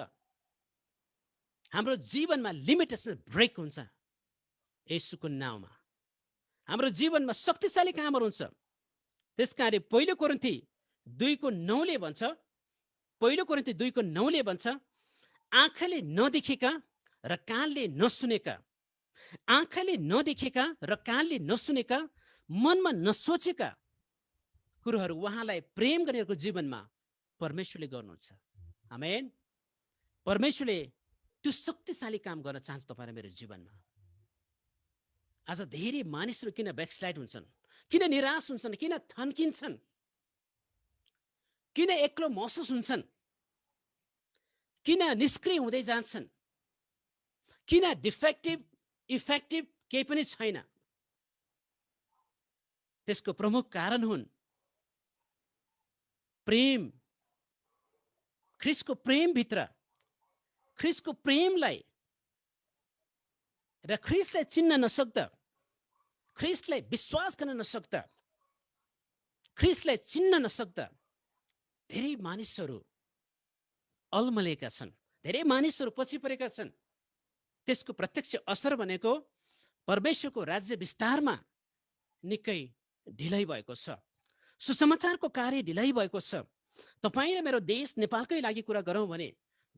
हाम्रो जीवनमा लिमिटेसन ब्रेक हुन्छ। यसुको नाउँमा हाम्रो जीवनमा शक्तिशाली कामहरू हुन्छ। त्यसकारण पहिलो कोरिन्थी 2:9 भन्छ, पहिलो कोरिन्थी 2:9 भन्छ, आँखाले नदेखेका र कानले नसुनेका, आँखाले नदेखेका र कानले नसुनेका, मनमा नसोचेका कुराहरू उहाँलाई प्रेम गर्नेहरूको जीवनमा परमेश्वरले गर्नुहुन्छ। आमेन। परमेश्वरले त्यो शक्तिशाली काम गर्न चाहन्छ तपाईँ र मेरो जीवनमा। आज धेरै मानिसहरू किन ब्याकस्लाइड हुन्छन्, किन निराश हुन्छन्, किन थन्किन्छन्? किन एक्लो महसुस हुन्छन्? किन निष्क्रिय हुँदै जान्छन्? किन डिफेक्टिभ इफेक्टिभ केही पनि छैन? त्यसको प्रमुख कारण हुन् प्रेम। ख्रिस्टको प्रेमभित्र, ख्रिस्टको प्रेमलाई र ख्रिस्टलाई चिन्न नसक्दा, ख्रिस्टलाई विश्वास गर्न नसक्दा, ख्रिस्टलाई चिन्न नसक्दा धेरै मानिसहरू अलमलेका छन्, धेरै मानिसहरू पछि परेका छन्। त्यसको प्रत्यक्ष असर भनेको परमेश्वरको राज्य विस्तारमा निकै ढिलाइ भएको छ। सुसमाचारको कार्य ढिलाइ भएको छ। तपाईँ र मेरो देश नेपालकै लागि कुरा गरौँ भने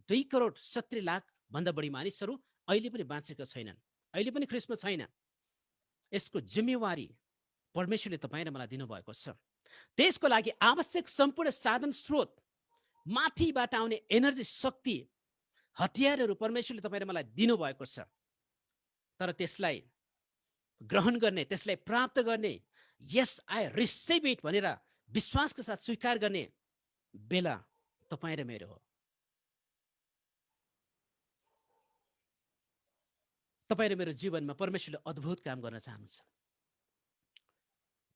2,70,00,000 भन्दा बढी मानिसहरू अहिले पनि बाँचेका छैनन्, अहिले पनि ख्रिस्टमा छैन। यसको जिम्मेवारी परमेश्वरले तपाईँ र मलाई दिनुभएको छ। त्यसको लागि आवश्यक सम्पूर्ण साधन स्रोत, माथिबाट आउने एनर्जी, शक्ति, हतियारहरू परमेश्वरले तपाईँ र मलाई दिनुभएको छ। तर त्यसलाई ग्रहण गर्ने, त्यसलाई प्राप्त गर्ने, यस आई रिसिभ इट भनेर विश्वासको साथ स्वीकार गर्ने बेला तपाईँ र मेरो हो। तपाईँ र मेरो जीवनमा परमेश्वरले अद्भुत काम गर्न चाहनुहुन्छ।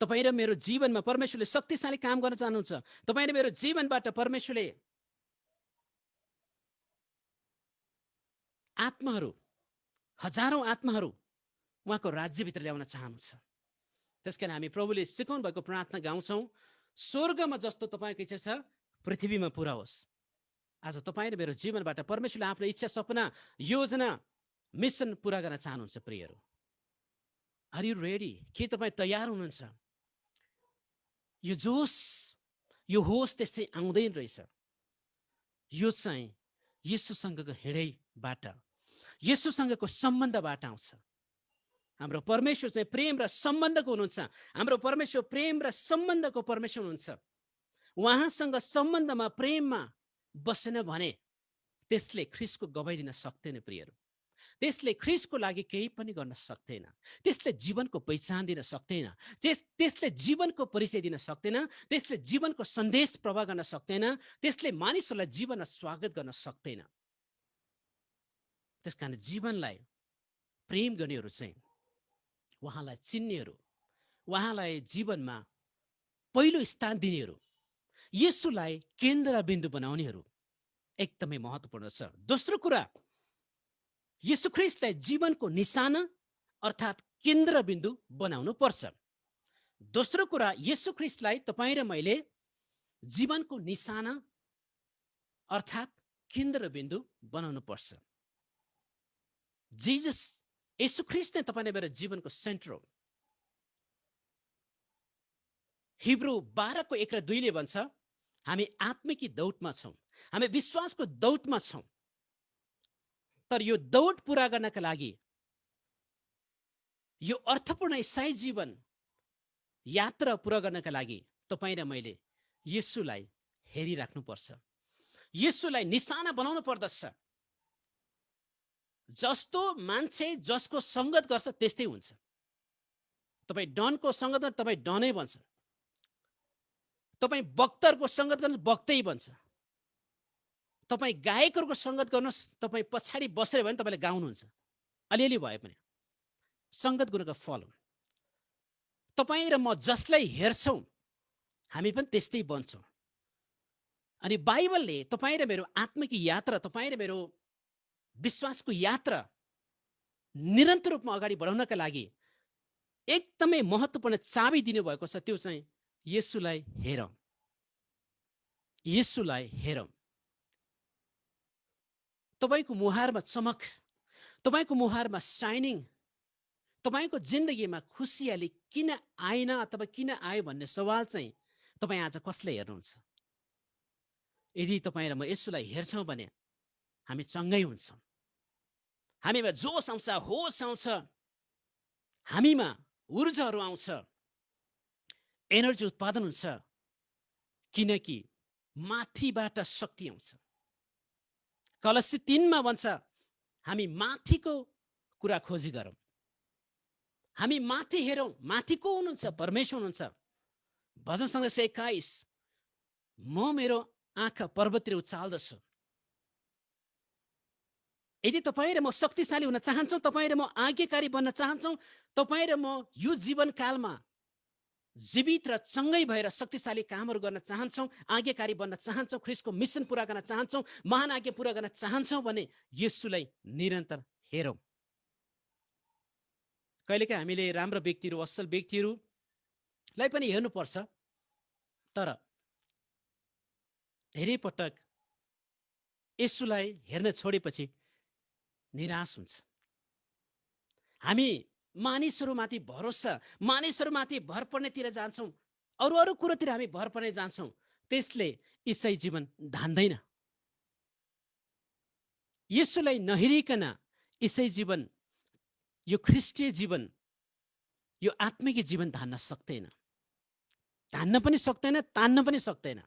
तपाईँ र मेरो जीवनमा परमेश्वरले शक्तिशाली काम गर्न चाहनुहुन्छ। तपाईँ र मेरो जीवनबाट परमेश्वरले आत्माहरू, हजारौं आत्माहरू उहाँको राज्यभित्र ल्याउन चाहनुहुन्छ। त्यसकारण हामी प्रभुले सिकाउनु भएको प्रार्थना गाउँछौँ, स्वर्गमा जस्तो तपाईँको इच्छा छ पृथ्वीमा पुरा होस्। आज तपाईँ र मेरो जीवनबाट परमेश्वरले आफ्नो इच्छा, सपना, योजना, मिसन पुरा गर्न चाहनुहुन्छ। प्रियहरू, आर यु रेडी? के तपाईँ तयार हुनुहुन्छ? यो जोस, यो होस त्यसै आउँदैन रहेछ। यो चाहिँ येशूसँगको हिँडाइबाट, येशूसँगको सम्बन्धबाट आउँछ। हाम्रो परमेश्वर चाहिँ प्रेम र सम्बन्धको हुनुहुन्छ। हाम्रो परमेश्वर प्रेम र सम्बन्धको परमेश्वर हुनुहुन्छ। उहाँसँग सम्बन्धमा, प्रेममा बसेन भने त्यसले ख्रिस्टको गवाई दिन सक्दैन। प्रियहरू, त्यसले ख्रिस्टको लागि केही पनि गर्न सक्दैन। त्यसले जीवनको पहिचान दिन सक्दैन। त्यसले जीवनको परिचय दिन सक्दैन। त्यसले जीवनको सन्देश प्रवाह गर्न सक्दैन। त्यसले मानिसहरूलाई जीवनमा स्वागत गर्न सक्दैन। त्यसकारण जीवनलाई प्रेम गर्नेहरू चाहिँ उहाँलाई चिन्नेहरू, उहाँलाई जीवनमा पहिलो स्थान दिनेहरू, येशूलाई केन्द्रबिन्दु बनाउनेहरू एकदमै महत्त्वपूर्ण छ। दोस्रो कुरा, येशू ख्रिस्टलाई जीवनको निशाना अर्थात् केन्द्रबिन्दु बनाउनु पर्छ। दोस्रो कुरा, येशू ख्रिस्टलाई तपाईँ र मैले जीवनको निशाना अर्थात् केन्द्रबिन्दु बनाउनु पर्छ। जिजस, येशू ख्रिस्ट नै तपाईँ र मेरो जीवनको सेन्टर हो। हिब्रू 12:1-2 भन्छ, हामी आत्मिकी दौडमा छौँ, हामी विश्वासको दौडमा छौँ। तर यो दौड पुरा गर्नका लागि, यो अर्थपूर्ण ईसाई जीवन यात्रा पुरा गर्नका लागि तपाईँ र मैले येशूलाई हेरिराख्नुपर्छ। येशूलाई निशाना बनाउनु पर्दछ। जस्तो मान्छे जसको सङ्गत गर्छ त्यस्तै हुन्छ। तपाईँ डनको सङ्गत गर्नु, तपाईँ डनै बन्छ। तपाईँ वक्ताहरूको सङ्गत गर्नुहोस्, वक्तै बन्छ। तपाईँ गायकहरूको सङ्गत गर्नुहोस्, तपाईँ पछाडि बसेर भने तपाईँले गाउनुहुन्छ, अलिअलि भए पनि। सङ्गत गुरुको फल हो। तपाईँ र म जसलाई हेर्छौँ हामी पनि त्यस्तै बन्छौँ। अनि बाइबलले तपाईँ र मेरो आत्मिक यात्रा, तपाईँ र मेरो विश्वासको यात्रा निरन्तर रूपमा अगाडि बढाउनका लागि एकदमै महत्त्वपूर्ण चाबी दिनुभएको छ। त्यो चाहिँ येशूलाई हेरौँ, येशूलाई हेरौँ। तपाईँको मुहारमा चमक, तपाईँको मुहारमा साइनिङ, तपाईँको जिन्दगीमा खुसियाली किन आएन अथवा किन आयो भन्ने सवाल चाहिँ तपाईँ आज कसले हेर्नुहुन्छ? यदि तपाईँ र म येशूलाई हेर्छौँ भने हामी चङ्गै हुन्छौँ। हामीमा जोस आउँछ, होस आउँछ, हामीमा ऊर्जाहरू आउँछ, एनर्जी उत्पादन हुन्छ, किनकि माथिबाट शक्ति आउँछ। कलसी 3 भन्छ, हामी माथिको कुरा खोजी गरौँ, हामी माथि हेरौँ। माथि को हुनुहुन्छ? परमेश्वर हुनुहुन्छ। भजन सङ्ग्रह 21, म मेरो आँखा पर्वततिर उचाल्दछु। यदि तपाईँ र म शक्तिशाली हुन चाहन्छौँ, तपाईँ र म आज्ञाकारी बन्न चाहन्छौँ, तपाईँ र म यो जीवनकालमा जीवित र चङ्गै भएर शक्तिशाली कामहरू गर्न चाहन्छौँ, आज्ञाकारी बन्न चाहन्छौँ, ख्रिस्टको मिसन पुरा गर्न चाहन्छौँ, महान आज्ञा पुरा गर्न चाहन्छौँ भने येशूलाई निरन्तर हेरौँ। कहिलेकाहीँ हामीले राम्रो व्यक्तिहरू, असल व्यक्तिहरूलाई पनि हेर्नुपर्छ, तर धेरै पटक येशूलाई हेर्न छोडेपछि निराश हुन्छ। हामी मानिसहरूमाथि भरोसा, मानिसहरूमाथि भर पर्नेतिर जान्छौँ, अरू अरू कुरोतिर हामी भर पर्ने जान्छौँ, त्यसले ईसाई जीवन धान्दैन। येशूलाई नहेरिकन ईसाई जीवन, यो ख्रिस्टीय जीवन, यो आत्मिक जीवन धान्न सक्दैन, धान्न पनि सक्दैन, तान्न पनि सक्दैन।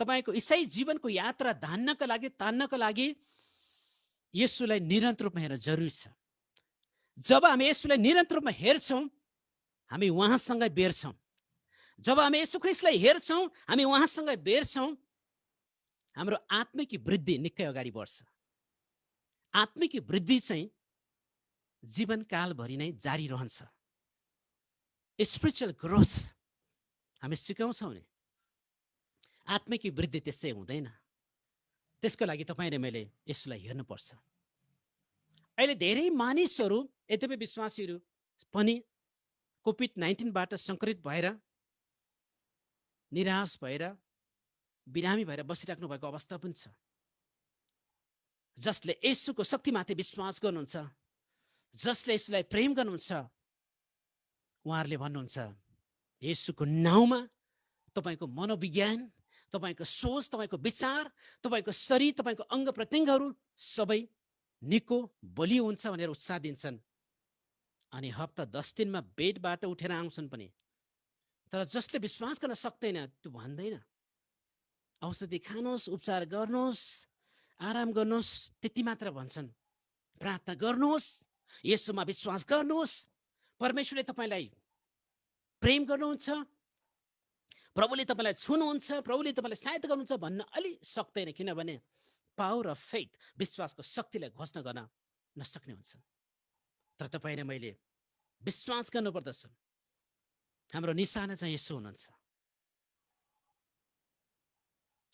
तपाईँको ईसाई जीवनको यात्रा धान्नका लागि, तान्नका लागि येशूलाई निरन्तर रूपमा हेर्न जरुरी छ। जब हामी येशूलाई निरन्तर रूपमा हेर्छौँ, हामी उहाँसँग बेर्छौँ। जब हामी येशू ख्रिस्टलाई हेर्छौँ, हामी उहाँसँग बेर्छौँ, हाम्रो आत्मिक वृद्धि निकै अगाडि बढ्छ। आत्मिक वृद्धि चाहिँ जीवनकालभरि नै जारी रहन्छ। स्पिरिचुअल ग्रोथ हामी सिकाउँछौँ नि, आत्मिक वृद्धि त्यसै हुँदैन। त्यसको लागि तपाईँ र मैले यसलाई हेर्नुपर्छ। अहिले धेरै मानिसहरू, यद्यपि विश्वासीहरू पनि कोभिड-19बाट सङ्क्रमित भएर, निराश भएर, बिरामी भएर बसिराख्नु भएको अवस्था पनि छ। जसले येशूको शक्तिमाथि विश्वास गर्नुहुन्छ, जसले यसलाई प्रेम गर्नुहुन्छ, उहाँहरूले भन्नुहुन्छ येशूको नाउँमा तपाईँको मनोविज्ञान, तपाईँको सोच, तपाईँको विचार, तपाईँको शरीर, तपाईँको अङ्ग प्रत्यङ्गहरू सबै निको बलियो हुन्छ भनेर उत्साह दिन्छन्। अनि हप्ता 10 दिनमा बेडबाट उठेर आउँछन् पनि। तर जसले विश्वास गर्न सक्दैन त्यो भन्दैन औषधि खानुहोस्, उपचार गर्नुहोस्, आराम गर्नुहोस्, त्यति मात्र भन्छन्। प्रार्थना गर्नुहोस्, येशूमा विश्वास गर्नुहोस्, परमेश्वरले तपाईँलाई प्रेम गर्नुहुन्छ, प्रभुले तपाईँलाई छुनुहुन्छ, प्रभुले तपाईँलाई सहायता गर्नुहुन्छ भन्न अलि सक्दैन। किनभने पावर अफ फेथ, विश्वासको शक्तिलाई घोषणा गर्न नसक्ने हुन्छ। तर तपाईँ र मैले विश्वास गर्नुपर्दछ। हाम्रो निशाना चाहिँ यसो हुनुहुन्छ।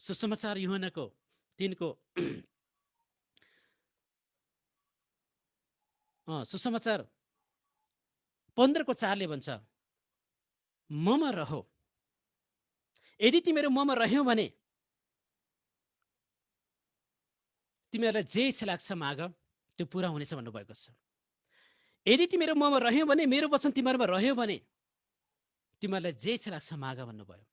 सुसमाचार यूहन्नाको 3को सुसमाचार 15:4 भन्छ, ममा रहो, यदि तिमीहरू ममा रह्यौ भने तिमीहरूलाई जे इच्छा लाग्छ माग, त्यो पुरा हुनेछ भन्नुभएको छ। यदि तिमीहरू ममा रह्यौ भने, मेरो वचन तिमीहरूमा रह्यो भने तिमीहरूलाई जे इच्छा लाग्छ माग भन्नुभयो।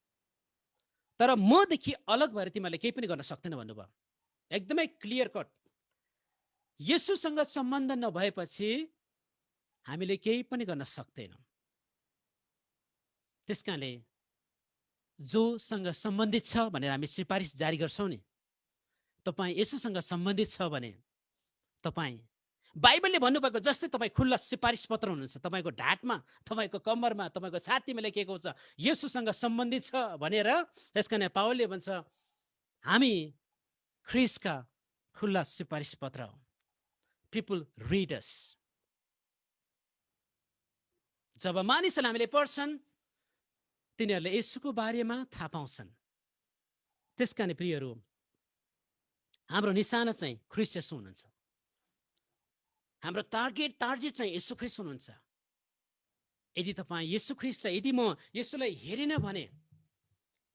तर मदेखि अलग भएर तिमीहरूले केही पनि गर्न सक्दैन भन्नुभयो। एकदमै क्लियर कट। येशूसँग सम्बन्ध नभएपछि हामीले केही पनि गर्न सक्दैनौँ। त्यसकारणले जोसँग सम्बन्धित छ भनेर हामी सिफारिस जारी गर्छौँ नि, तपाईँ येशूसँग सम्बन्धित छ भने तपाईँ, बाइबलले भन्नुभएको जस्तै तपाईँ खुल्ला सिफारिस पत्र हुनुहुन्छ। तपाईँको ढाडमा, तपाईँको कम्मरमा, तपाईँको छातीमा लेखिएको हुन्छ येशूसँग सम्बन्धित छ भनेर। त्यसकारण पावलले भन्छ हामी ख्रिस्टका खुल्ला सिफारिस पत्र हो। पिपुल रिड अस। जब मानिसहरूले हामीले पढ्छन् तिनीहरूले येशूको बारेमा थाहा पाउँछन्। त्यसकारण प्रियहरू, हाम्रो निशाना चाहिँ ख्रिस्ट येशू हुनुहुन्छ। हाम्रो टार्गेट चाहिँ येशू ख्रिस्ट हुनुहुन्छ। यदि तपाईँ येशू ख्रिस्टलाई, यदि म येशूलाई हेरेन भने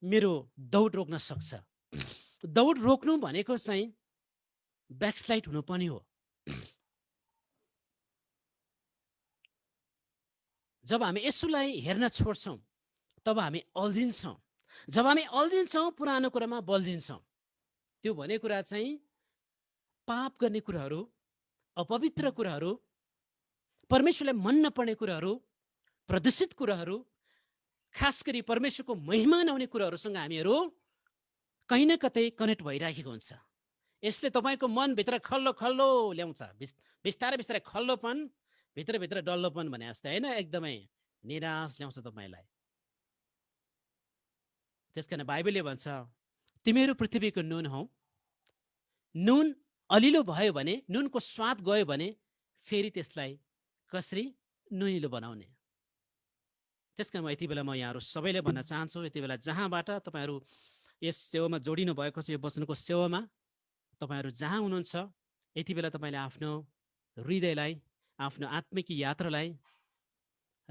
मेरो दौड रोक्न सक्छ। दौड रोक्नु भनेको चाहिँ ब्याकस्लाइड हुनु पनि हो। जब हामी येशूलाई हेर्न छोड्छौँ तब हामी अल्झिन्छौँ। जब हामी अल्झिन्छौँ पुरानो कुरामा बल्झिन्छौँ। त्यो भन्ने कुरा चाहिँ पाप गर्ने कुराहरू, अपवित्र कुराहरू, परमेश्वरलाई मन नपर्ने कुराहरू, प्रदूषित कुराहरू, खास गरी परमेश्वरको महिमा नहुने कुराहरूसँग हामीहरू कहीँ न कतै कनेक्ट भइराखेको हुन्छ। यसले तपाईँको मनभित्र खल्लो खल्लो ल्याउँछ। बिस्तारै बिस्तारै खल्लोपन, भित्रभित्र डल्लोपन भने जस्तै होइन, एकदमै निराश ल्याउँछ तपाईँलाई। त्यसकारण बाइबलले भन्छ तिमीहरू पृथ्वीको नुन हौ, नुन अलिलो भयो भने, नुनको स्वाद गयो भने फेरि त्यसलाई कसरी नुनिलो बनाउने। त्यसकारण म यति बेला यहाँहरू सबैले भन्न चाहन्छु, यति बेला जहाँबाट तपाईँहरू यस सेवामा जोडिनु भएको छ, यो वचनको सेवामा तपाईँहरू जहाँ हुनुहुन्छ, यति बेला तपाईँले आफ्नो हृदयलाई, आफ्नो आत्मिक यात्रालाई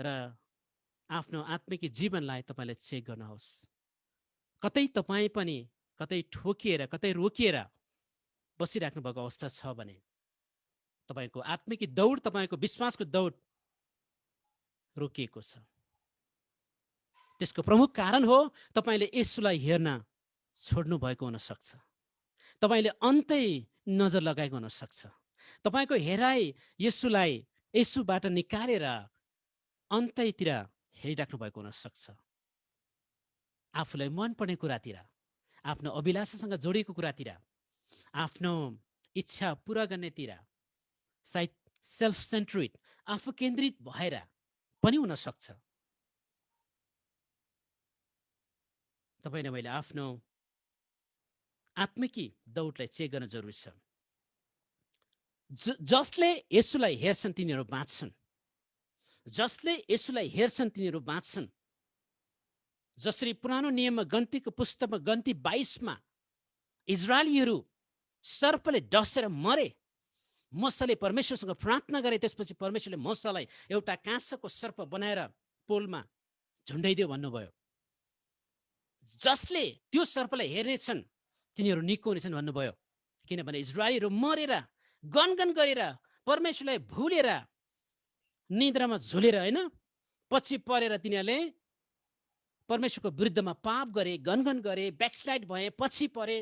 र आफ्नो आत्मिक जीवनलाई तपाईँले चेक गर्नुहोस्। कतै तपाईँ पनि कतै ठोकिएर, कतै रोकिएर बसिराख्नु भएको अवस्था छ भने तपाईँको आत्मिक दौड, तपाईँको विश्वासको दौड रोकिएको छ। त्यसको प्रमुख कारण हो तपाईँले यसुलाई हेर्न छोड्नु भएको हुनसक्छ। तपाईँले अन्तै नजर लगाएको हुनसक्छ। तपाईँको हेराइ यसुलाई, यसुबाट निकालेर अन्तैतिर हेरिराख्नु भएको हुनसक्छ। आफूलाई मनपर्ने कुरातिर, आफ्नो अभिलाषासँग जोडिएको कुरातिर, आफ्नो इच्छा पुरा गर्नेतिर, सायद सेल्फ सेन्ट्रिड, आफू केन्द्रित भएर पनि हुनसक्छ। तपाईँले मैले आफ्नो आत्मिकी दौडलाई चेक गर्न जरुरी छ। जसले यसुलाई हेर्छन् तिनीहरू बाँच्छन्। जसले यसुलाई हेर्छन् तिनीहरू बाँच्छन्। जसरी पुरानो नियममा गन्तीको पुस्तकमा गन्ती 22 इजरायलीहरू सर्पले डसेर मरे, मूसाले परमेश्वरसँग प्रार्थना गरे, त्यसपछि परमेश्वरले मूसालाई एउटा काँसको सर्प बनाएर पोलमा झुन्डाइदियो भन्नुभयो। जसले त्यो सर्पलाई हेर्नेछन् तिनीहरू निको हुनेछन् भन्नुभयो। किनभने इजरायलीहरू मरेर, गनगन गरेर, परमेश्वरलाई भुलेर, निद्रामा झुलेर, होइन, पछि परेर तिनीहरूले परमेश्वरको विरुद्धमा पाप गरे, गनगन गरे, ब्याकस्लाइड भए, पछि परे।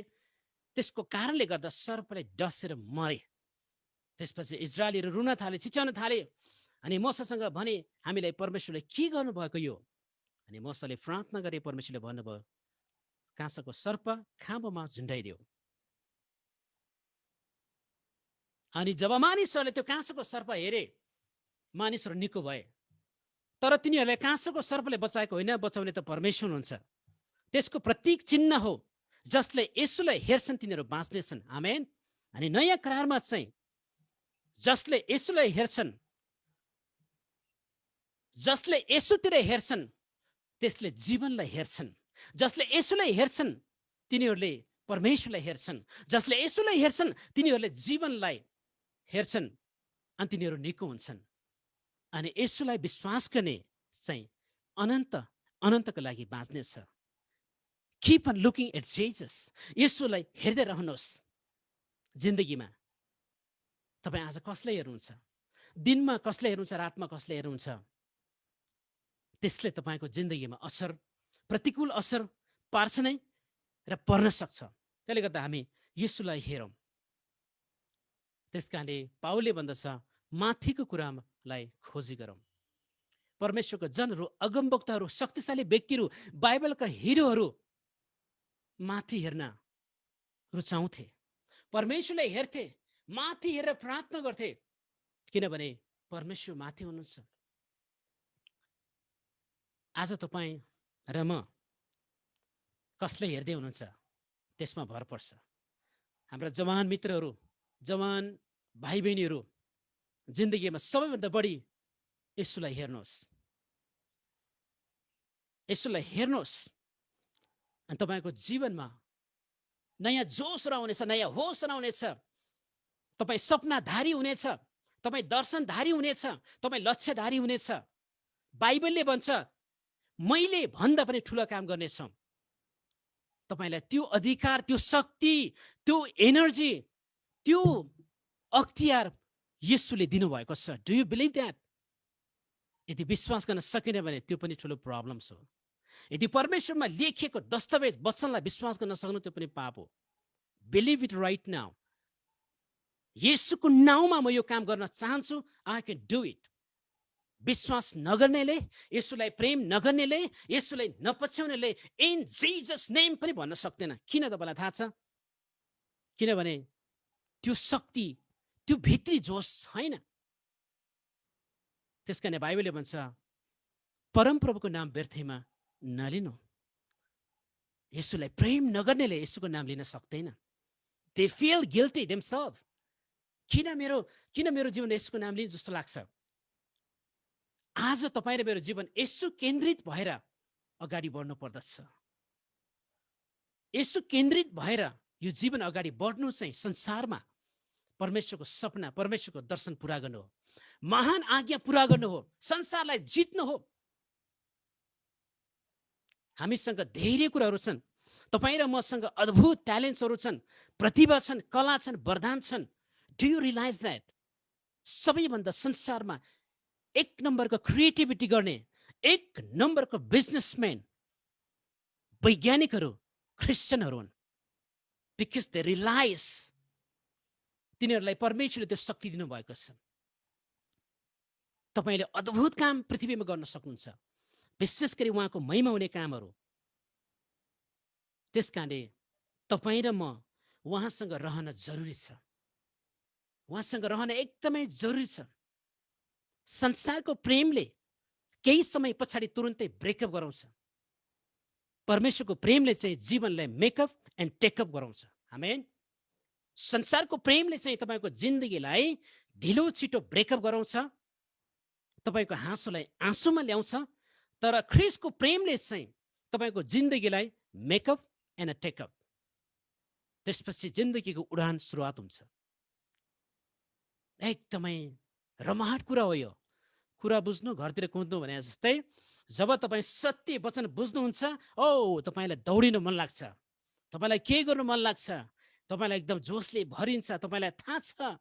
त्यसको कारणले गर्दा सर्पले डसेर मरे। त्यसपछि इजरायलीहरू रुन थाले, चिच्याउन थाले अनि मूसासँग भने हामीलाई परमेश्वरले के गर्नुभएको यो? अनि मूसाले प्रार्थना गरे, परमेश्वरले भन्नुभयो काँसको सर्प खाँबोमा झुन्डाइदियो। अनि जब मानिसहरूले त्यो काँसको सर्प हेरे, मानिसहरू निको भए। तर तिनीहरूलाई काँसको सर्पले बचाएको होइन, बचाउने त परमेश्वर हुनुहुन्छ। त्यसको प्रतीक चिन्ह हो। जसले यसुलाई हेर्छन् तिनीहरू बाँच्नेछन्। आमेन। अनि नयाँ करारमा चाहिँ जसले यसुलाई हेर्छन्, जसले यसुतिर हेर्छन् त्यसले जीवनलाई हेर्छन्। जसले यसुलाई हेर्छन् तिनीहरूले परमेश्वरलाई हेर्छन्। जसले यसुलाई हेर्छन् तिनीहरूले जीवनलाई हेर्छन् अनि तिनीहरू निको हुन्छन्। अनि यसुलाई विश्वास गर्ने चाहिँ अनन्तको लागि बाँच्नेछ। Keep on looking at Jesus. यसुलाई हेर्दै रहनुहोस्। जिन्दगीमा तपाईँ आज कसलाई हेर्नुहुन्छ? दिनमा कसलाई हेर्नुहुन्छ? रातमा कसलाई हेर्नुहुन्छ? त्यसले तपाईँको जिन्दगीमा असर, प्रतिकूल असर पार्छ नै र पर्न सक्छ। त्यसले गर्दा हामी यसुलाई हेरौँ। त्यसकारणले पाउलले भन्दछ माथिको कुरालाई खोजी गरौँ। परमेश्वरको जनहरू, अगमवक्ताहरू, शक्तिशाली व्यक्तिहरू, बाइबलका हिरोहरू माथि हेर्न रुचाउँथे। परमेश्वरलाई हेर्थे, माथि हेरेर प्रार्थना गर्थे, किनभने परमेश्वर माथि हुनुहुन्छ। आज तपाईँ र म कसले हेर्दै हुनुहुन्छ त्यसमा भर पर्छ। हाम्रा जवान मित्रहरू, जवान भाइ बहिनीहरू जिन्दगीमा सबैभन्दा बढी यसुलाई हेर्नुहोस्। यसुलाई हेर्नुहोस् अनि तपाईँको जीवनमा नयाँ जोस आउनेछ, नयाँ होस आउनेछ। तपाईँ सपनाधारी हुनेछ, तपाईँ दर्शनधारी हुनेछ, तपाईँ लक्ष्यधारी हुनेछ। बाइबलले भन्छ मैले भन्दा पनि ठुलो काम गर्नेछौँ। तपाईँलाई त्यो अधिकार, त्यो शक्ति, त्यो एनर्जी, त्यो अख्तियार येशूले दिनुभएको छ। Do you believe that? यदि विश्वास गर्न सकिन भने त्यो पनि ठुलो प्रब्लम छ। यदि परमेश्वरमा लेखिएको दस्तावेज वचनलाई विश्वास गर्न सक्नु त्यो पनि पाप हो। Believe it right now. येशूको नाउँमा म यो काम गर्न चाहन्छु। I can do it. विश्वास नगर्नेले, येशूलाई प्रेम नगर्नेले, येशूलाई नपछ्याउनेले इन जिजस नेम पनि भन्न सक्दैन। किन तपाईँलाई थाहा छ? किनभने त्यो शक्ति, त्यो भित्री जोस छैन। त्यसकारण बाइबलले भन्छ परमप्रभुको नाम व्यर्थमा नलिनु। यसुलाई प्रेम नगर्नेले यसुको नाम लिन सक्दैन। They feel guilty themselves. किन मेरो जीवन यसुको नाम लिने जस्तो लाग्छ। आज तपाईँ र मेरो जीवन यसु केन्द्रित भएर अगाडि बढ्नु पर्दछ। यसु केन्द्रित भएर यो जीवन अगाडि बढ्नु चाहिँ संसारमा परमेश्वरको सपना, परमेश्वरको दर्शन पुरा गर्नु हो, महान आज्ञा पुरा गर्नु हो, संसारलाई जित्नु हो। हामीसँग धेरै कुराहरू छन्। तपाईँ र मसँग अद्भुत ट्यालेन्ट्सहरू छन्, प्रतिभा छन्, कला छन्, वरदान छन्। Do you realize that? सबैभन्दा संसारमा एक नम्बरको क्रिएटिभिटी गर्ने, एक नम्बरको बिजनेसम्यान, वैज्ञानिकहरू क्रिस्चियनहरू हुन्। बिकज दे रियलाइज तिनीहरूलाई परमेश्वरले त्यो शक्ति दिनुभएको छ। तपाईँले अद्भुत काम पृथ्वीमा गर्न सक्नुहुन्छ, विशेष गरी उहाँको महिमा हुने कामहरू। त्यस कारणले तपाईँ र म उहाँसँग रहन जरुरी छ। उहाँसँग रहन एकदमै जरुरी छ। संसारको प्रेमले केही समय पछाडि तुरुन्तै ब्रेकअप गराउँछ। परमेश्वरको प्रेमले चाहिँ जीवनलाई मेकअप एन्ड टेकअप गराउँछ। आमेन। संसारको प्रेमले चाहिँ तपाईँको जिन्दगीलाई ढिलो छिटो ब्रेकअप गराउँछ, तपाईँको हाँसोलाई आँसुमा ल्याउँछ। तर ख्रिस्टको प्रेमले चाहिँ तपाईँको जिन्दगीलाई मेकअप एन्ड अ टेकअप। त्यसपछि जिन्दगीको उडान सुरुवात हुन्छ। एकदमै रमाहट कुरा हो यो। कुरा बुझ्नु घरतिर कुद्नु भने जस्तै जब तपाईँ सत्य वचन बुझ्नुहुन्छ, तपाईँलाई दौडिनु मन लाग्छ, तपाईँलाई के गर्नु मन लाग्छ, तपाईँलाई एकदम जोसले भरिन्छ। तपाईँलाई थाहा छ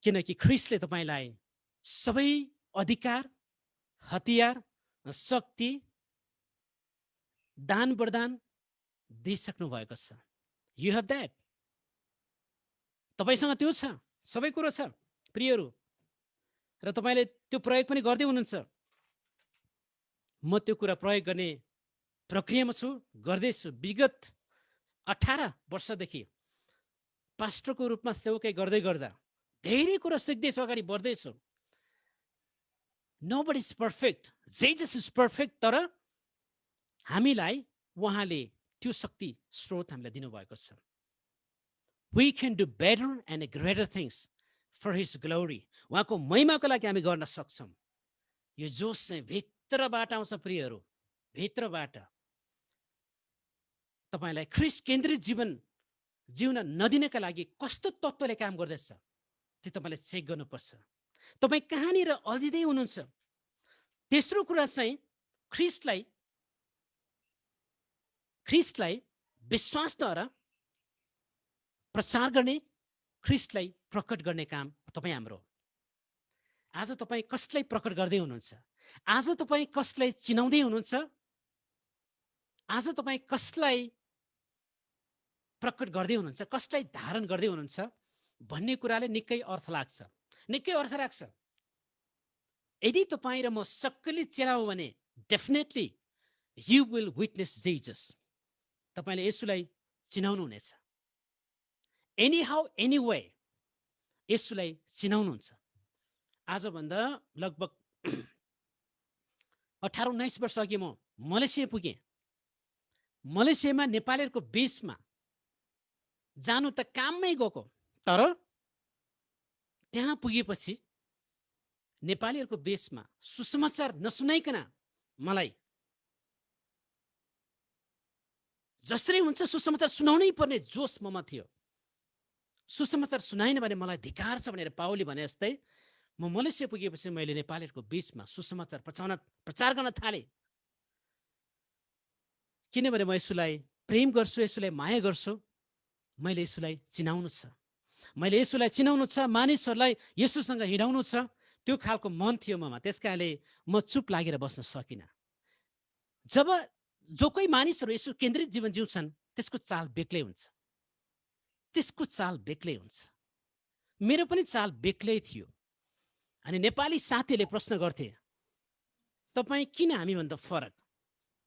किनकि ख्रिस्टले तपाईँलाई सबै अधिकार, हतियार, शक्ति, दान वरदान दिइसक्नु भएको छ। You have that. तपाईँसँग त्यो छ, सबै कुरो छ प्रियहरू, र तपाईँले त्यो प्रयोग पनि गर्दै हुनुहुन्छ। म त्यो कुरा प्रयोग गर्ने प्रक्रियामा छु, गर्दैछु। विगत 18 वर्षदेखि पास्टरको रूपमा सेवकाई गर्दै गर्दा धेरै कुरा सिक्दैछु, अगाडि बढ्दैछु। Nobody is perfect, Jesus is perfect. तर हामीलाई उहाँले त्यो शक्ति स्रोत हामीलाई दिनुभएको छ। We can do better and greater things for his glory. उहाँको महिमाको लागि हामी गर्न सक्छौँ। यो जोस चाहिँ भित्रबाट आउँछ प्रियहरू, भित्रबाट। तपाईँलाई ख्रिस्ट केन्द्रित जीवन जिउन नदिनका लागि कस्तो तत्त्वले काम गर्दैछ त्यो तपाईँले चेक गर्नुपर्छ। तपाईँ कहाँनिर अल्झिँदै हुनुहुन्छ। तेस्रो कुरा चाहिँ ख्रिस्टलाई विश्वासद्वारा प्रचार गर्ने, ख्रिस्टलाई प्रकट गर्ने काम तपाईँ हाम्रो। आज तपाईँ कसलाई प्रकट गर्दै हुनुहुन्छ? आज तपाईँ कसलाई चिनाउँदै हुनुहुन्छ? आज तपाईँ कसलाई प्रकट गर्दै हुनुहुन्छ, कसलाई धारण गर्दै हुनुहुन्छ भन्ने कुराले निकै अर्थ लाग्छ, निकै अर्थ राख्छ। यदि तपाईँ र म सक्कली चेला हो भने definitely you will witness Jesus. तपाईँले यसुलाई चिनाउनु हुनेछ। एनी हाउ एनी वे यसुलाई चिनाउनुहुन्छ। आजभन्दा लगभग 18-19 वर्ष अघि म मलेसिया पुगेँ। मलेसियामा नेपालीहरूको बिचमा जानु त काममै गएको, तर त्यहाँ पुगेपछि नेपालीहरूको बिचमा सुसमाचार नसुनाइकन मलाई जसरी हुन्छ सुसमाचार सुनाउनै पर्ने जोस ममा थियो। सुसमाचार सुनाइन भने मलाई धिक्कार छ भनेर पावलले भने जस्तै म मलेसिया पुगेपछि मैले नेपालीहरूको बिचमा सुसमाचार प्रचार गर्न थालेँ। किनभने म यसुलाई प्रेम गर्छु, यसुलाई माया गर्छु। मैले यसुलाई चिनाउनु छ, मैले यसुलाई चिनाउनु छ, मानिसहरूलाई यसुसँग हिँडाउनु छ। त्यो खालको मन थियो ममा। त्यस कारणले म चुप लागेर बस्न सकिनँ। जब जो कोही मानिसहरू यसो केन्द्रित जीवन जिउँछन् त्यसको चाल बेग्लै हुन्छ, त्यसको चाल बेग्लै हुन्छ। मेरो पनि चाल बेग्लै थियो। अनि नेपाली साथीहरूले प्रश्न गर्थे, तपाईँ किन हामीभन्दा फरक?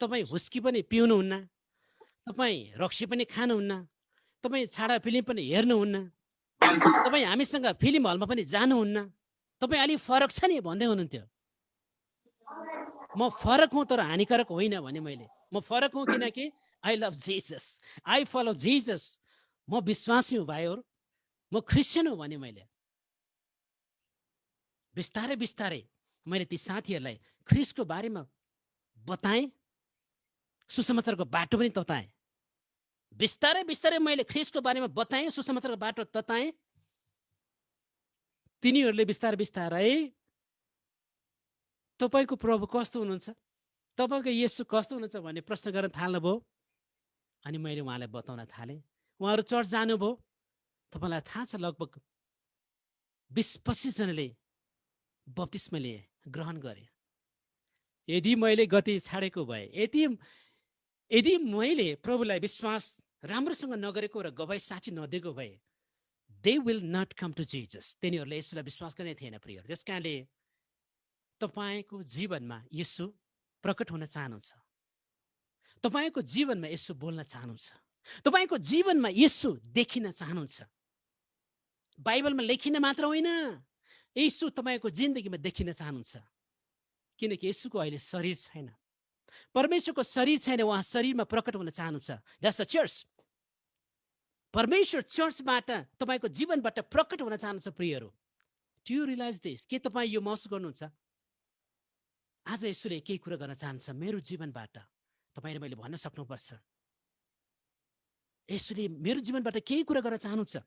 तपाईँ हुस्की पनि पिउनुहुन्न, तपाईँ रक्सी पनि खानुहुन्न, तपाईँ छाडा फिल्म पनि हेर्नुहुन्न, तपाईँ हामीसँग फिल्म हलमा पनि जानुहुन्न, तपाईँ अलि फरक छ नि भन्दै हुनुहुन्थ्यो। म फरक हुँ तर हानिकारक होइन भने मैले म फरक हुँ किनकि I love Jesus, I follow Jesus, म विश्वासी हुँ भाइहरू, म क्रिस्चियन हुँ भने मैले बिस्तारै बिस्तारै मैले ती साथीहरूलाई ख्रिस्टको बारेमा बताएँ, सुसमाचारको बाटो पनि तताएँ। बिस्तारै बिस्तारै मैले ख्रिस्टको बारेमा बताएँ, सुसमाचारको बाटो तताएँ। तिनीहरूले बिस्तारै बिस्तारै तपाईँको प्रभु कस्तो हुनुहुन्छ, तपाईँको येशू कस्तो हुनुहुन्छ भन्ने प्रश्न गर्न थाल्नुभयो। अनि मैले उहाँलाई बताउन थालेँ। उहाँहरू चर्च जानुभयो। तपाईँलाई थाहा छ लगभग 20-25 जनाले बप्तिस्मा लिए, ग्रहण गरे। यदि मैले गति छाडेको भए, यदि मैले प्रभुलाई विश्वास राम्रोसँग नगरेको र गवाई साँची नदिएको भए, they will not come to Jesus. तिनीहरूले यसुलाई विश्वास गर्ने थिएन प्रियहरू। त्यस कारणले तपाईँको जीवनमा यसु प्रकट हुन चाहनुहुन्छ, तपाईँको जीवनमा यसु बोल्न चाहनुहुन्छ, तपाईँको जीवनमा यसु देखिन चाहनुहुन्छ। बाइबलमा लेखिन मात्र होइन, यसु तपाईँको जिन्दगीमा देखिन चाहनुहुन्छ। किनकि यसुको अहिले शरीर छैन, परमेश्वरको शरीर छैन, उहाँ शरीरमा प्रकट हुन चाहनुहुन्छ। That's a church. परमेश्वर चर्चबाट तपाईँको जीवनबाट प्रकट हुन चाहनुहुन्छ प्रियहरू। Do you realize this? के तपाईँ यो महसुस गर्नुहुन्छ? आज यसुले केही कुरा गर्न चाहन्छ मेरो जीवनबाट। तपाईँले मैले भन्न सक्नुपर्छ, यसुले मेरो जीवनबाट केही कुरा गर्न चाहनुहुन्छ।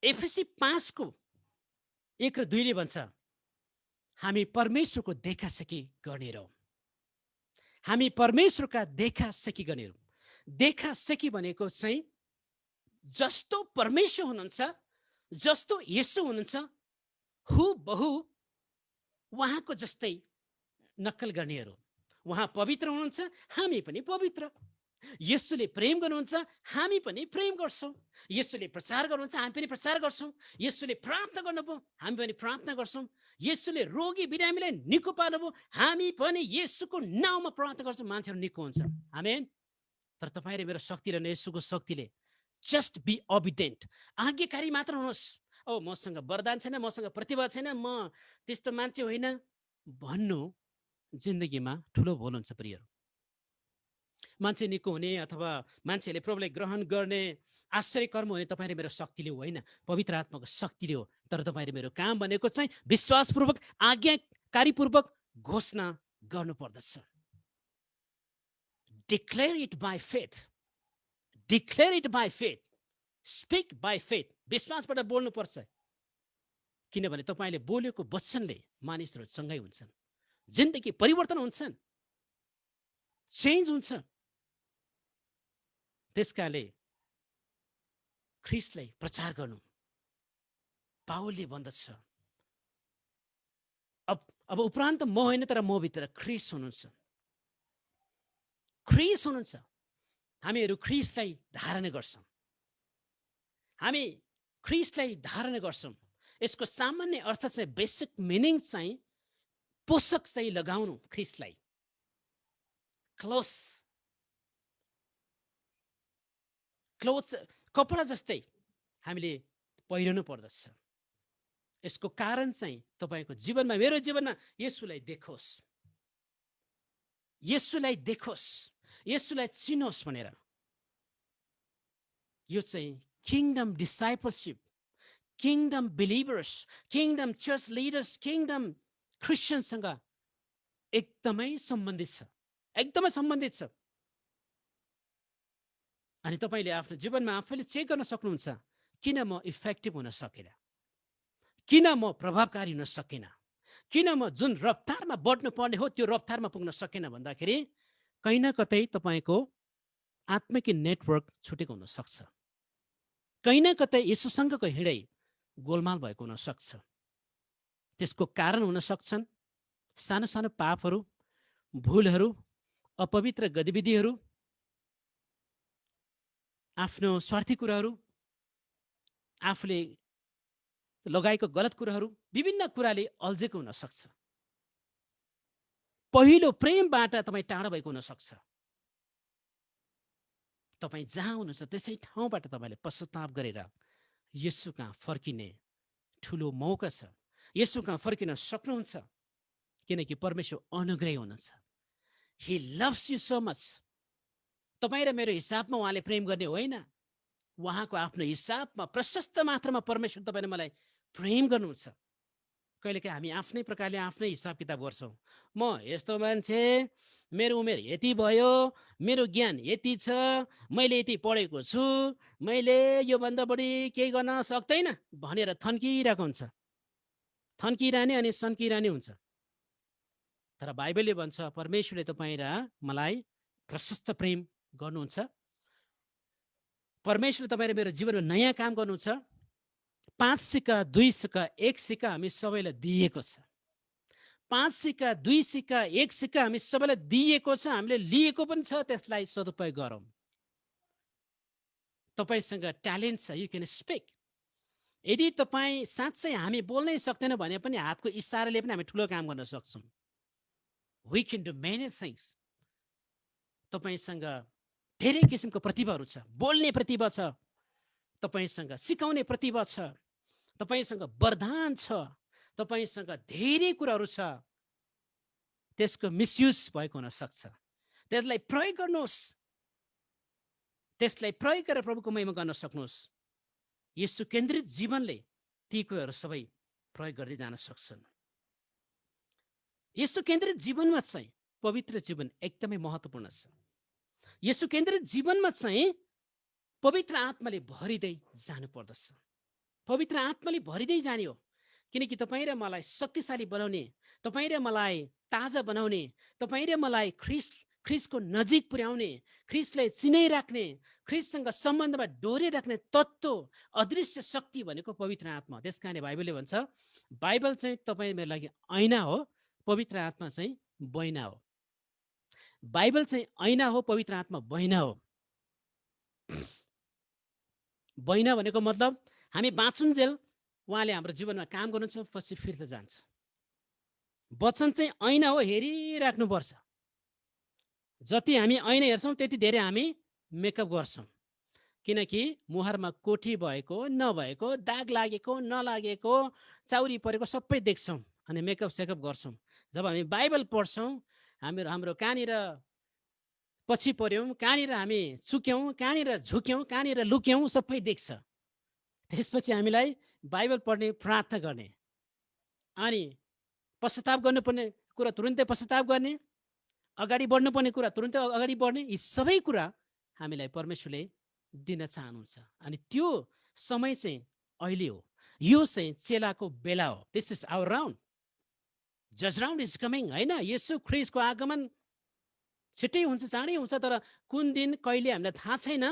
एफएसी 5:1-2 भन्छ, हामी परमेश्वरको देखासेखी गर्ने रौँ। हामी परमेश्वरका देखासेखी गर्ने रौँ। देखासेखी भनेको चाहिँ जस्तो परमेश्वर हुनुहुन्छ, जस्तो येशू हुनुहुन्छ, हुबहु उहाँको जस्तै नक्कल गर्नेहरू। उहाँ पवित्र हुनुहुन्छ, हामी पनि पवित्र। येशूले प्रेम गर्नुहुन्छ, हामी पनि प्रेम गर्छौँ। येशूले प्रचार गर्नुहुन्छ, हामी पनि प्रचार गर्छौँ। येशूले प्रार्थना गर्नुभयो, हामी पनि प्रार्थना गर्छौँ। येशूले रोगी बिरामीलाई निको पार्नुभयो, हामी पनि येशूको नाउँमा प्रार्थना गर्छौँ, मान्छेहरू निको हुन्छ। आमेन। तर तपाईँ र मेरो शक्ति र येशूको शक्तिले जस्ट बी ओबिडेन्ट, आज्ञाकारी मात्र हुनुहोस्। ओ मसँग वरदान छैन, मसँग प्रतिभा छैन, म त्यस्तो मान्छे होइन भन्नु जिन्दगीमा ठुलो भुल हुन्छ प्रियहरू। मान्छे निको हुने अथवा मान्छेहरूले प्रभुलाई ग्रहण गर्ने आश्चर्य कर्म हुने तपाईँ र मेरो शक्तिले होइन, पवित्र आत्माको शक्तिले हो। तर तपाईँ र मेरो काम भनेको चाहिँ विश्वासपूर्वक आज्ञाकारीपूर्वक घोषणा गर्नुपर्दछ। Declare it by faith, declare it by faith, speak by faith. विश्वासबाट बोल्नुपर्छ, किनभने तपाईँले बोलेको वचनले मानिसहरू सँगै हुन्छन्, जिन्दगी परिवर्तन हुन्छन्, चेन्ज हुन्छ। त्यसकाले ख्रिस्टलाई प्रचार गर्नु पावलले भन्दछ। अब उपरान्त म होइन, तर म भित्र ख्रिस्ट हुनुहुन्छ, ख्रिस्ट हुनुहुन्छ। हामीहरू ख्रिस्टलाई धारण गर्छौँ, हामी ख्रिस्टलाई धारण गर्छौँ। यसको सामान्य अर्थ चाहिँ, बेसिक मिनिङ चाहिँ पोषक चाहिँ लगाउनु ख्रिस्टलाई, क्लोथ कपडा जस्तै हामीले पहिरनु पर्दछ। यसको कारण चाहिँ तपाईँको जीवनमा, मेरो जीवनमा येशूलाई देखोस्, येशूलाई देखोस्, येशूलाई चिनोस् भनेर। यो चाहिँ kingdom discipleship, kingdom believers, kingdom church leaders, kingdom क्रिस्चियनसँग एकदमै सम्बन्धित छ, एकदमै सम्बन्धित छ। अनि तपाईँले आफ्नो जीवनमा आफैले चेक गर्न सक्नुहुन्छ, किन म इफेक्टिभ हुन सकिनँ, किन म प्रभावकारी हुन सकिनँ, किन म जुन रफ्तारमा बढ्नु पर्ने हो त्यो रफ्तारमा पुग्न सकिनँ भन्दाखेरि कहीँ न कतै तपाईँको आत्मिक नेटवर्क छुटेको हुनसक्छ, कहीँ न कतै यसुसँगको हिँडाइ गोलमाल भएको हुनसक्छ। त्यसको कारण हुन सक्छन् सानो सानो पापहरू, भुलहरू, अपवित्र गतिविधिहरू, आफ्नो स्वार्थी कुराहरू, आफूले लगाएको गलत कुराहरू, विभिन्न कुराले अल्झेको हुनसक्छ। पहिलो प्रेमबाट तपाईँ टाढा भएको हुनसक्छ। तपाईँ जहाँ हुनुहुन्छ त्यसै ठाउँबाट तपाईँले पश्चाताप गरेर येशू कहाँ फर्किने ठुलो मौका छ। येशू कहाँ फर्किन सक्नुहुन्छ। किनकि परमेश्वर अनुग्रही हुनुहुन्छ। He loves you so much. तपाईँ र मेरो हिसाबमा उहाँले प्रेम गर्ने होइन, उहाँको आफ्नो हिसाबमा प्रशस्त मात्रामा परमेश्वर तपाईँले मलाई प्रेम गर्नुहुन्छ। कहिलेकाहीँ हामी आफ्नै प्रकारले आफ्नै हिसाब किताब गर्छौँ। म यस्तो मान्छे, मेरो उमेर यति भयो, मेरो ज्ञान यति छ, मैले यति पढेको छु, मैले योभन्दा बढी केही गर्न सक्दैन भनेर थन्किरहेको हुन्छ, थन्किरहने अनि सन्किरहने हुन्छ। तर बाइबलले भन्छ परमेश्वरले तपाईँ र मलाई प्रशस्त प्रेम गर्नुहुन्छ। परमेश्वरले तपाईँ र मेरो जीवनमा नयाँ काम गर्नुहुन्छ। 5 सिक्का 2 सिक्का 1 सिक्का हामी सबैलाई दिएको छ। 5 सिक्का 2 सिक्का 1 सिक्का हामी सबैलाई दिएको छ, हामीले लिएको पनि छ, त्यसलाई सदुपयोग गरौँ। तपाईसँग ट्यालेन्ट छ, यु क्यान स्पिक। यदि तपाईँ साँच्चै हामी बोल्नै सक्दैन भने पनि हातको इसाराले पनि हामी ठुलो काम गर्न सक्छौँ। We can do many things. तपाईसँग धेरै किसिमको प्रतिभाहरू छ, बोल्ने प्रतिभा छ, तपाईसँग सिकाउने प्रतिभा छ, तपाईसँग वरदान छ, तपाईसँग धेरै कुराहरू छ। त्यसको मिसयुज भएको हुन सक्छ। त्यसलाई प्रयोग गर्नुहोस्, त्यसलाई प्रयोग गरेर प्रभुको महिमा गर्न सक्नुहोस्। यसु केन्द्रित जीवनले ती कुराहरू सबै प्रयोग गर्दै जान सक्छन्। यसु केन्द्रित जीवनमा चाहिँ पवित्र जीवन एकदमै महत्त्वपूर्ण छ। यसु केन्द्रित जीवनमा चाहिँ पवित्र आत्माले भरिँदै जानु पर्दछ। पवित्र आत्माले भरिँदै जाने हो, किनकि तपाईँ र मलाई शक्तिशाली बनाउने, तपाईँ र मलाई ताजा बनाउने, तपाईँ र मलाई ख्रिस्टको नजिक पुर्याउने, ख्रिस्टलाई चिनाइराख्ने, ख्रिस्टसँग सम्बन्धमा डोरिराख्ने तत्त्व अदृश्य शक्ति भनेको पवित्र आत्मा। त्यस कारणले बाइबलले भन्छ बाइबल चाहिँ तपाईँ मेरो लागि ऐना हो, पवित्र आत्मा चाहिँ बैना हो। बाइबल चाहिँ ऐना हो, पवित्र आत्मा बैना हो। बैना भनेको मतलब हामी बाँचुन्जेल उहाँले हाम्रो जीवनमा काम गर्नुहुन्छ, पछि फिर्ता जान्छ। वचन चाहिँ ऐना हो, हेरिराख्नुपर्छ। जति हामी ऐना हेर्छौँ त्यति धेरै हामी मेकअप गर्छौँ, किनकि मुहारमा कोठी भएको नभएको, दाग लागेको नलागेको, चाउरी परेको सबै देख्छौँ अनि मेकअप सेकअप गर्छौँ। जब हामी बाइबल पढ्छौँ, हाम्रो कहाँनिर पछि पर्यौँ, कहाँनिर हामी चुक्यौँ, कहाँनिर झुक्यौँ, कहाँनिर लुक्यौँ, सबै देख्छ। त्यसपछि हामीलाई बाइबल पढ्ने, प्रार्थना गर्ने, अनि पश्चाताप गर्नुपर्ने कुरा तुरुन्तै पश्चाताप गर्ने, अगाडि बढ्नुपर्ने कुरा तुरुन्तै अगाडि बढ्ने, यी सबै कुरा हामीलाई परमेश्वरले दिन चाहनुहुन्छ। अनि त्यो समय चाहिँ अहिले हो, यो चाहिँ चेलाको बेला हो। दिस इज आवर राउन्ड, जज राउन्ड इज कमिङ। होइन, येशू ख्रिस्टको आगमन छिट्टै हुन्छ, चाँडै हुन्छ, तर कुन दिन कहिले हामीलाई थाहा छैन।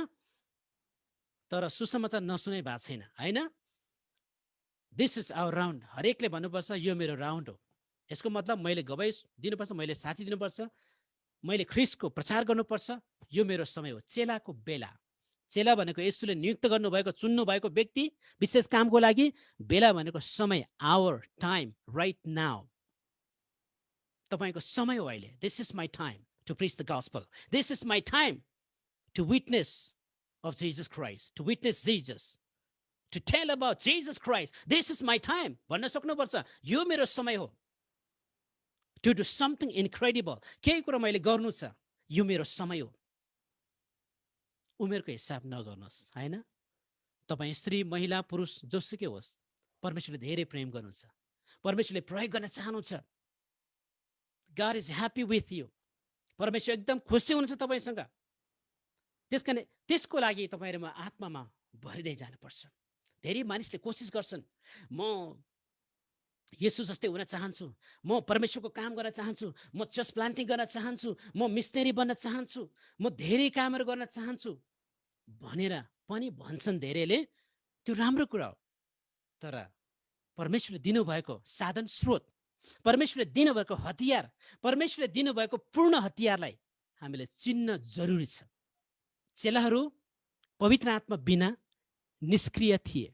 तर सुसमाचार नसुनै भएको छैन, होइन। This is our round. हरेकले भन्नुपर्छ यो मेरो राउन्ड हो। यसको मतलब मैले गवाई दिनुपर्छ, मैले साथी दिनुपर्छ, मैले ख्रिस्टको प्रचार गर्नुपर्छ। यो मेरो समय हो, चेलाको बेला। चेला भनेको येशूले नियुक्त गर्नुभएको, चुन्नु भएको व्यक्ति विशेष कामको लागि। बेला भनेको समय, आवर, टाइम, राइट नाउ। तपाईँको समय हो अहिले। This is my time to preach the gospel. This is my time to witness of Jesus Christ, to witness Jesus, to tell about Jesus Christ. This is my time. भन्न सक्नुपर्छ यो मेरो समय हो। To do something incredible. केही कुरा मैले गर्नु छ, यो मेरो समय हो। उमेरको हिसाब नगर्नुहोस्, हैन। तपाईँ स्त्री, महिला, पुरुष जोसुकै होस्, परमेश्वरले धेरै प्रेम गर्नुहुन्छ, परमेश्वरले प्रयोग गर्न चाहनुहुन्छ। God is happy with you. परमेश्वर एकदम खुसी हुनुहुन्छ तपाईँसँग। त्यसकारण त्यसको लागि तपाईँ र म आत्मामा भरिँदै जानुपर्छ। धेरै मानिसले कोसिस गर्छन्, म येशू जस्तै हुन चाहन्छु, म परमेश्वरको काम गर्न चाहन्छु, म चर्च प्लान्टिङ गर्न चाहन्छु, म मिसनरी बन्न चाहन्छु, म धेरै कामहरू गर्न चाहन्छु भनेर पनि भन्छन् धेरैले। त्यो राम्रो कुरा हो, तर परमेश्वरले दिनुभएको साधन स्रोत, परमेश्वरले दिनुभएको हतियार, परमेश्वरले दिनुभएको पूर्ण हतियारलाई हामीले चिन्न जरुरी छ। चेलाहरू पवित्र आत्मा बिना निष्क्रिय थिए।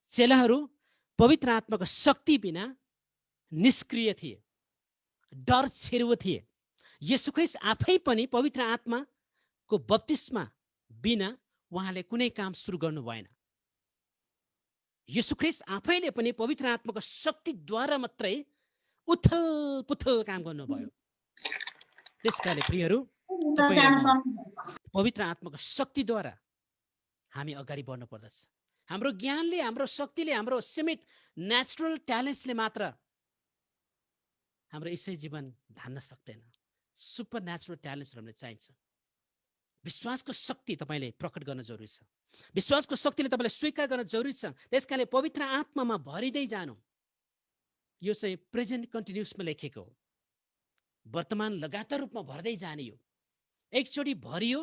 चेलाहरू पवित्र आत्माको शक्ति बिना निष्क्रिय थिए, डर छेरुवा थिए। येशू ख्रिस्ट आफै पनि पवित्र आत्माको बप्तिस्मा बिना उहाँले कुनै काम सुरु गर्नु भएन। येशू ख्रिस्ट आफैले पनि पवित्र आत्माको शक्तिद्वारा मात्रै उथल पुथल काम गर्नुभयो। त्यसकारणले प्रियहरू, तपाईँ र म पवित्र आत्माको शक्तिद्वारा हामी अगाडि बढ्नु पर्दछ। हाम्रो ज्ञानले, हाम्रो शक्तिले, हाम्रो सीमित नेचुरल ट्यालेन्ट्सले मात्र हाम्रो ईसाई जीवन धान्न सक्दैन। सुपर नेचुरल ट्यालेन्ट्सहरू हामीलाई चाहिन्छ। विश्वासको शक्ति तपाईँले प्रकट गर्न जरुरी छ। विश्वासको शक्तिले तपाईँलाई स्वीकार गर्न जरुरी छ। त्यसकारणले पवित्र आत्मामा भरिँदै जानु, यो चाहिँ प्रेजेन्ट कन्टिन्युसमा लेखेको हो। वर्तमान लगातार रूपमा भर्दै जाने हो। एकचोटि भरियो,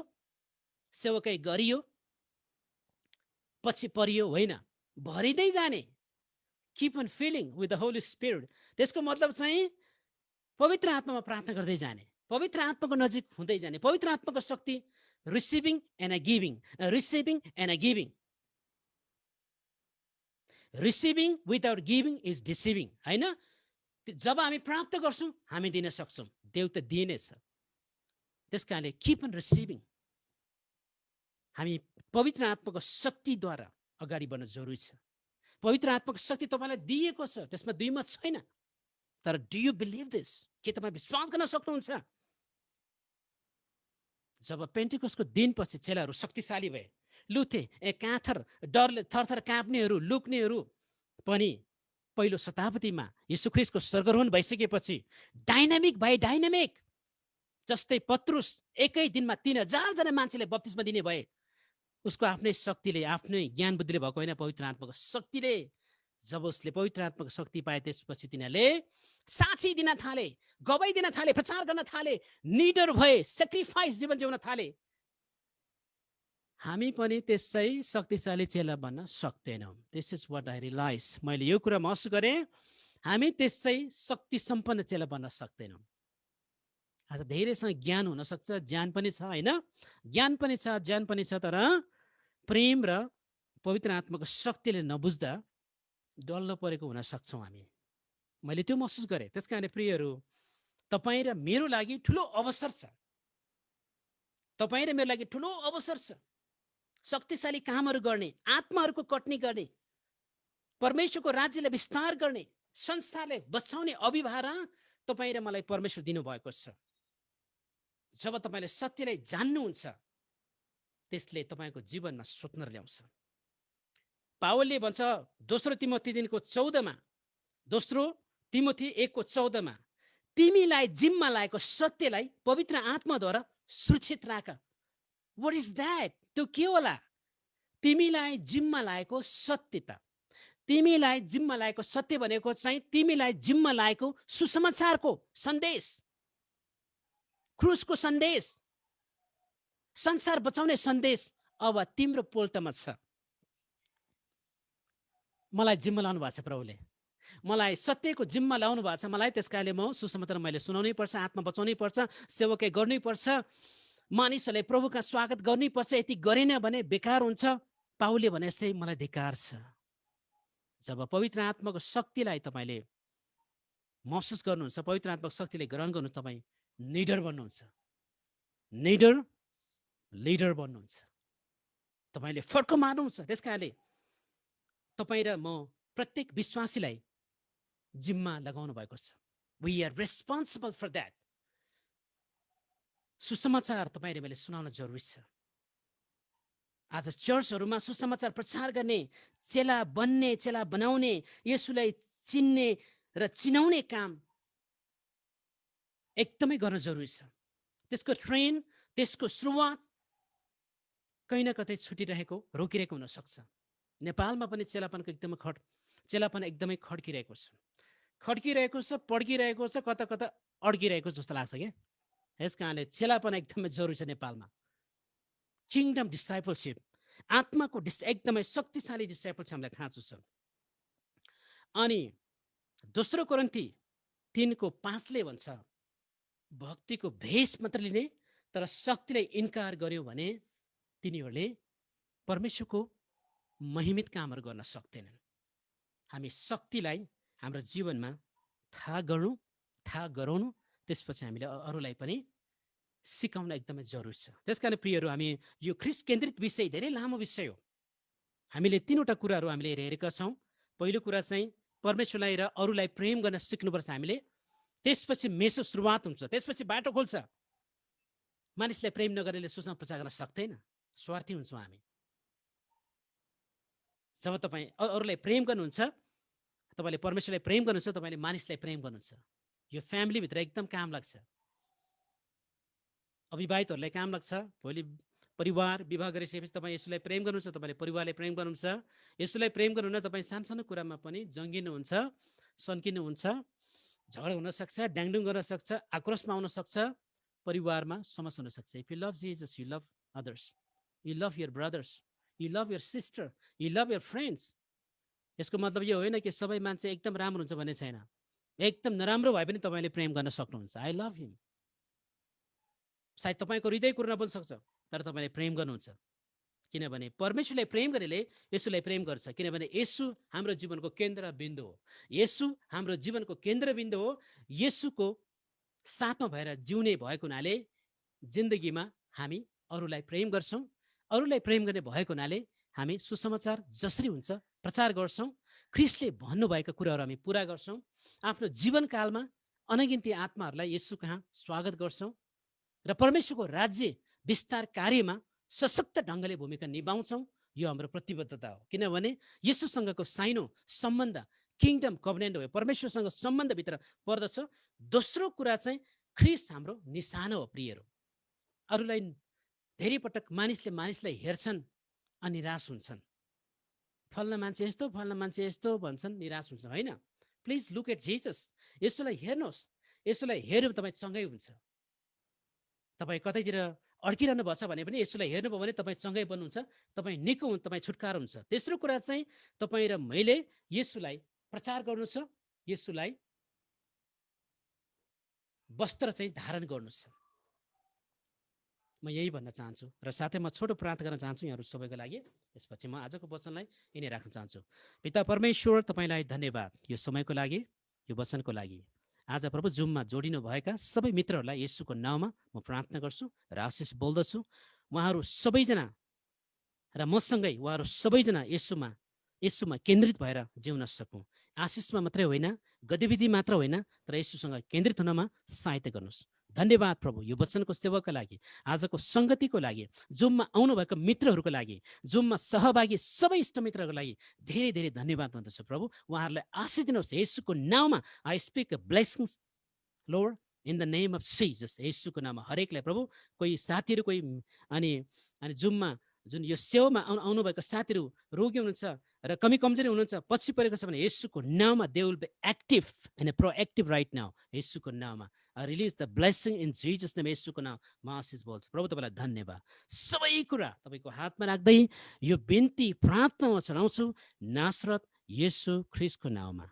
सेवकै गरियो, पछि परियो होइन, भरिँदै जाने। Keep on filling with the holy spirit. त्यसको मतलब चाहिँ पवित्र आत्मामा प्रार्थना गर्दै जाने, पवित्र आत्माको नजिक हुँदै जाने। पवित्र आत्माको शक्ति receiving and a giving, receiving and a giving. Receiving without giving is deceiving, होइन? जब हामी प्राप्त गर्छौँ हामी दिन सक्छौँ, देव त दिनेछ। त्यस कारणले किप अन रिसिभिङ। हामी पवित्र आत्माको शक्तिद्वारा अगाडि बढ्न जरुरी छ। पवित्र आत्माको शक्ति तपाईँलाई दिएको छ, त्यसमा दुई मत छैन। तर डु यु बिलिभ दिस? के तपाईँ विश्वास गर्न सक्नुहुन्छ? जब पेन्टिकसको दिनपछि चेलाहरू शक्तिशाली भए, लुथे, काँथर, डरले थरथर काँप्नेहरू, लुक्नेहरू पनि पहिलो शताब्दीमा यीशु ख्रीष्टको स्वर्गारोहण भइसकेपछि डाइनामिक भए। डाइनामिक जस्तै पत्रुस एकै दिनमा 3000 जना मान्छेले बप्तिस्मा दिने भए। उसको आफ्नै शक्तिले, आफ्नै ज्ञान बुद्धिले भएको होइन, पवित्र आत्माको शक्तिले। जब उसले पवित्र आत्माको शक्ति पाए त्यसपछि तिनीहरूले साक्षी दिन थाले, गवाई दिन थाले, प्रचार गर्न थाले, निडर भए, सेक्रिफाइस जीवन जिउन थाले। हामी पनि त्यसै शक्तिशाली चेला बन्न सक्दैनौँ। This is what I realize. मैले यो कुरा महसुस गरेँ, हामी त्यसै शक्ति सम्पन्न चेला बन्न सक्दैनौँ। आज धेरैसँग ज्ञान हुनसक्छ, ज्ञान पनि छ, होइन? ज्ञान पनि छ, ज्ञान पनि छ, तर प्रेम र पवित्र आत्माको शक्तिले नबुझ्दा डल्लो परेको हुन सक्छौँ हामी। मैले त्यो महसुस गरेँ। त्यस कारणले प्रियहरू, तपाईँ र मेरो लागि ठुलो अवसर छ। तपाईँ र मेरो लागि ठुलो अवसर छ। शक्तिशाली कामहरू गर्ने, आत्माहरूको कटनी गर्ने, परमेश्वरको राज्यलाई विस्तार गर्ने, संसारलाई बचाउने अभिभारा तपाईँ र मलाई परमेश्वर दिनुभएको छ। जब तपाईँले सत्यलाई जान्नुहुन्छ, त्यसले तपाईँको जीवनमा स्वतन्त्र ल्याउँछ। पावलले भन्छ दोस्रो तिमोथी 3:14, दोस्रो तिमोथी 1:14, तिमीलाई जिम्मा लागेको सत्यलाई पवित्र आत्माद्वारा सुरक्षित राख। What is that? त्यो के होला? तिमीलाई जिम्मा लागेको सत्यता। तिमीलाई जिम्मा लागेको सत्य भनेको चाहिँ तिमीलाई जिम्मा लागेको सुसमाचारको सन्देश, क्रुसको सन्देश, संसार बचाउने सन्देश अब तिम्रो पोल्टमा छ। मलाई जिम्मा लाउनु भएको छ प्रभुले, मलाई सत्यको जिम्मा लाउनु भएको छ मलाई। त्यसकारणले म सुसमाचार मैले सुनाउनै पर्छ, आत्मा बचाउनै पर्छ, सेवकै गर्नै पर्छ, मानिसहरूले प्रभुका स्वागत गर्नै पर्छ। यति गरेन भने बेकार हुन्छ। पाउलले भने जस्तै मलाई धिक्कार छ। जब पवित्र आत्माको शक्तिलाई तपाईँले महसुस गर्नुहुन्छ, पवित्र आत्माको शक्तिले ग्रहण गर्नु, तपाईँ निडर बन्नुहुन्छ, निडर लिडर बन्नुहुन्छ, तपाईँले फर्को मार्नुहुन्छ। त्यस कारणले तपाईँ र म प्रत्येक विश्वासीलाई जिम्मा लगाउनु भएको छ। We are responsible for that. सुसमाचार तपाईँले मैले सुनाउन जरुरी छ। आज चर्चहरूमा सुसमाचार प्रचार गर्ने, चेला बन्ने, चेला बनाउने, येशूलाई चिन्ने र चिनाउने काम एकदमै गर्न जरुरी छ। त्यसको ट्रेन, त्यसको सुरुवात कहीँ न कतै छुटिरहेको, रोकिरहेको हुन सक्छ। नेपालमा पनि चेलापनको एकदमै खड्किरहेको छ, पड्किरहेको छ, कता कता अड्किरहेको जस्तो लाग्छ क्या। यस कारणले चेलापन एकदमै जरुरी छ नेपालमा। किङडम डिसाइपलशिप, आत्माको एकदमै शक्तिशाली डिसाइपलशिप हामीलाई खाँचो छ। अनि दोस्रो कोरिन्थी 3:5 भन्छ भक्तिको भेष मात्र लिने तर शक्तिलाई इन्कार गर्यो भने तिनीहरूले परमेश्वरको महिमित कामहरू गर्न सक्दैनन्। हामी शक्तिलाई हाम्रो जीवनमा थाहा गराउनु, त्यसपछि हामीले अरूलाई पनि सिकाउन एकदमै जरुरी छ। त्यसकारण प्रियहरू, हामी यो ख्रीष्ट केन्द्रित विषय धेरै लामो विषय हो। हामीले 3वटा कुराहरू हामीले हेरेका छौँ। पहिलो कुरा चाहिँ परमेश्वरलाई र अरूलाई प्रेम गर्न सिक्नुपर्छ हामीले। त्यसपछि मेसो सुरुवात हुन्छ, त्यसपछि बाटो खोल्छ। मानिसलाई प्रेम नगरेले सुसमाचार प्रचार गर्न सक्दैन, स्वार्थी हुन्छौँ हामी। जब तपाईँ अरूलाई प्रेम गर्नुहुन्छ, तपाईँले परमेश्वरलाई प्रेम गर्नुहुन्छ, तपाईँले मानिसलाई प्रेम गर्नुहुन्छ, यो फ्यामिलीभित्र एकदम काम लाग्छ। अविवाहितहरूलाई काम लाग्छ। भोलि परिवार विवाह गरिसकेपछि तपाईँ यसुलाई प्रेम गर्नुहुन्छ, तपाईँले परिवारलाई प्रेम गर्नुहुन्छ। यसुलाई प्रेम गर्नुहुन्न, तपाईँ सानो कुरामा पनि जङ्गिनुहुन्छ, सन्किनुहुन्छ, झगडा हुनसक्छ, ड्याङडुङ गर्न सक्छ, आक्रोशमा आउन सक्छ, परिवारमा समस्या हुनसक्छ। If you love Jesus, you love others, you love your brothers, you love your sister, you love your friends. यसको मतलब यो होइन कि सबै मान्छे एकदम राम्रो हुन्छ भन्ने छैन। एकदम नराम्रो भए पनि तपाईँले प्रेम गर्न सक्नुहुन्छ। आई लभ हिम। सायद तपाईँको हृदय कुर्न पनि सक्छ, तर तपाईँले प्रेम गर्नुहुन्छ, किनभने परमेश्वरलाई प्रेम गरेले यसुलाई प्रेम गर्छ। किनभने यसु हाम्रो जीवनको केन्द्रबिन्दु हो। यसु हाम्रो जीवनको केन्द्रबिन्दु हो। यसुको साथमा भएर जिउने भएको हुनाले जिन्दगीमा हामी अरूलाई प्रेम गर्छौँ। अरूलाई प्रेम गर्ने भएको हुनाले हामी सुसमाचार जसरी हुन्छ प्रचार गर्छौँ। ख्रिस्टले भन्नुभएका कुराहरू हामी पुरा गर्छौँ। आफ्नो जीवनकालमा अनगिन्ती आत्माहरूलाई यसु कहाँ स्वागत गर्छौँ र परमेश्वरको राज्य विस्तार कार्यमा सशक्त ढङ्गले भूमिका निभाउँछौँ। यो हाम्रो प्रतिबद्धता हो। किनभने यसुसँगको साइनो सम्बन्ध किङडम कभनेन्ट हो, परमेश्वरसँग सम्बन्धभित्र पर्दछ। दोस्रो कुरा चाहिँ ख्रिस्ट हाम्रो निशाना हो। प्रियहरू, अरूलाई धेरै पटक मानिसलाई हेर्छन् अनि निराश हुन्छन्। फल्ना मान्छे यस्तो, फल्ना मान्छे यस्तो भन्छन्, निराश हुन्छन्। होइन, प्लिज लुक एट जिजस। यसुलाई हेर्नुहोस्। यसुलाई हेर्यो तपाईँ सँगै हुन्छ। तपाईँ कतैतिर अड्किरहनु भएको छ भने पनि यसुलाई हेर्नुभयो भने तपाईँ सँगै बन्नुहुन्छ, तपाईँ निको हुन्छ, तपाईँ छुटकारा हुन्छ। तेस्रो कुरा चाहिँ तपाईँ र मैले यसुलाई प्रचार गर्नु छ, यसुलाई वस्त्र चाहिँ धारण गर्नु छ। म यही भन्न चाहन्छु र साथै म छोटो प्रार्थना गर्न चाहन्छु यहाँहरू सबैको लागि। यसपछि म आजको वचनलाई यिनै राख्न चाहन्छु। पिता परमेश्वर, तपाईँलाई धन्यवाद यो समयको लागि, यो वचनको लागि। आज प्रभु जुममा जोडिनु भएका सबै मित्रहरूलाई येशूको नाउँमा म प्रार्थना गर्छु र आशिष बोल्दछु। उहाँहरू सबैजना र मसँगै उहाँहरू सबैजना येशूमा केन्द्रित भएर जिउन सकौँ। आशिषमा मात्रै होइन, गतिविधि मात्र होइन, तर येशूसँग केन्द्रित हुनमा सहायता गर्नुहोस्। धन्यवाद प्रभु यो वचनको सेवाका लागि, आजको सङ्गतिको लागि, जुममा आउनुभएका मित्रहरूको लागि, जुममा सहभागी सबै इष्टमित्रहरूको लागि धेरै धेरै धन्यवाद भन्दछु प्रभु। उहाँहरूलाई आशिष दिनुहोस् येशूको नाउँमा। I speak a blessings Lord in the name of Jesus. येशूको नाममा हरेकलाई प्रभु। कोही साथीहरू अनि जुममा जुन यो सेवामा आउनुभएको साथीहरू रोगी हुनुहुन्छ र कमी कमजोरी हुनुहुन्छ, पछि परेको छ भने येशूको नाउँमा they will be active and proactive right now. येशूको नाउँमा release the blessing in Jesus name. येशूको नाम म आशिष बोल्छु प्रभु। तपाईँलाई धन्यवाद। सबै कुरा तपाईँको हातमा राख्दै यो बिन्ती प्रार्थना म चढाउँछु नासरत येशू ख्रिस्टको नाउँमा।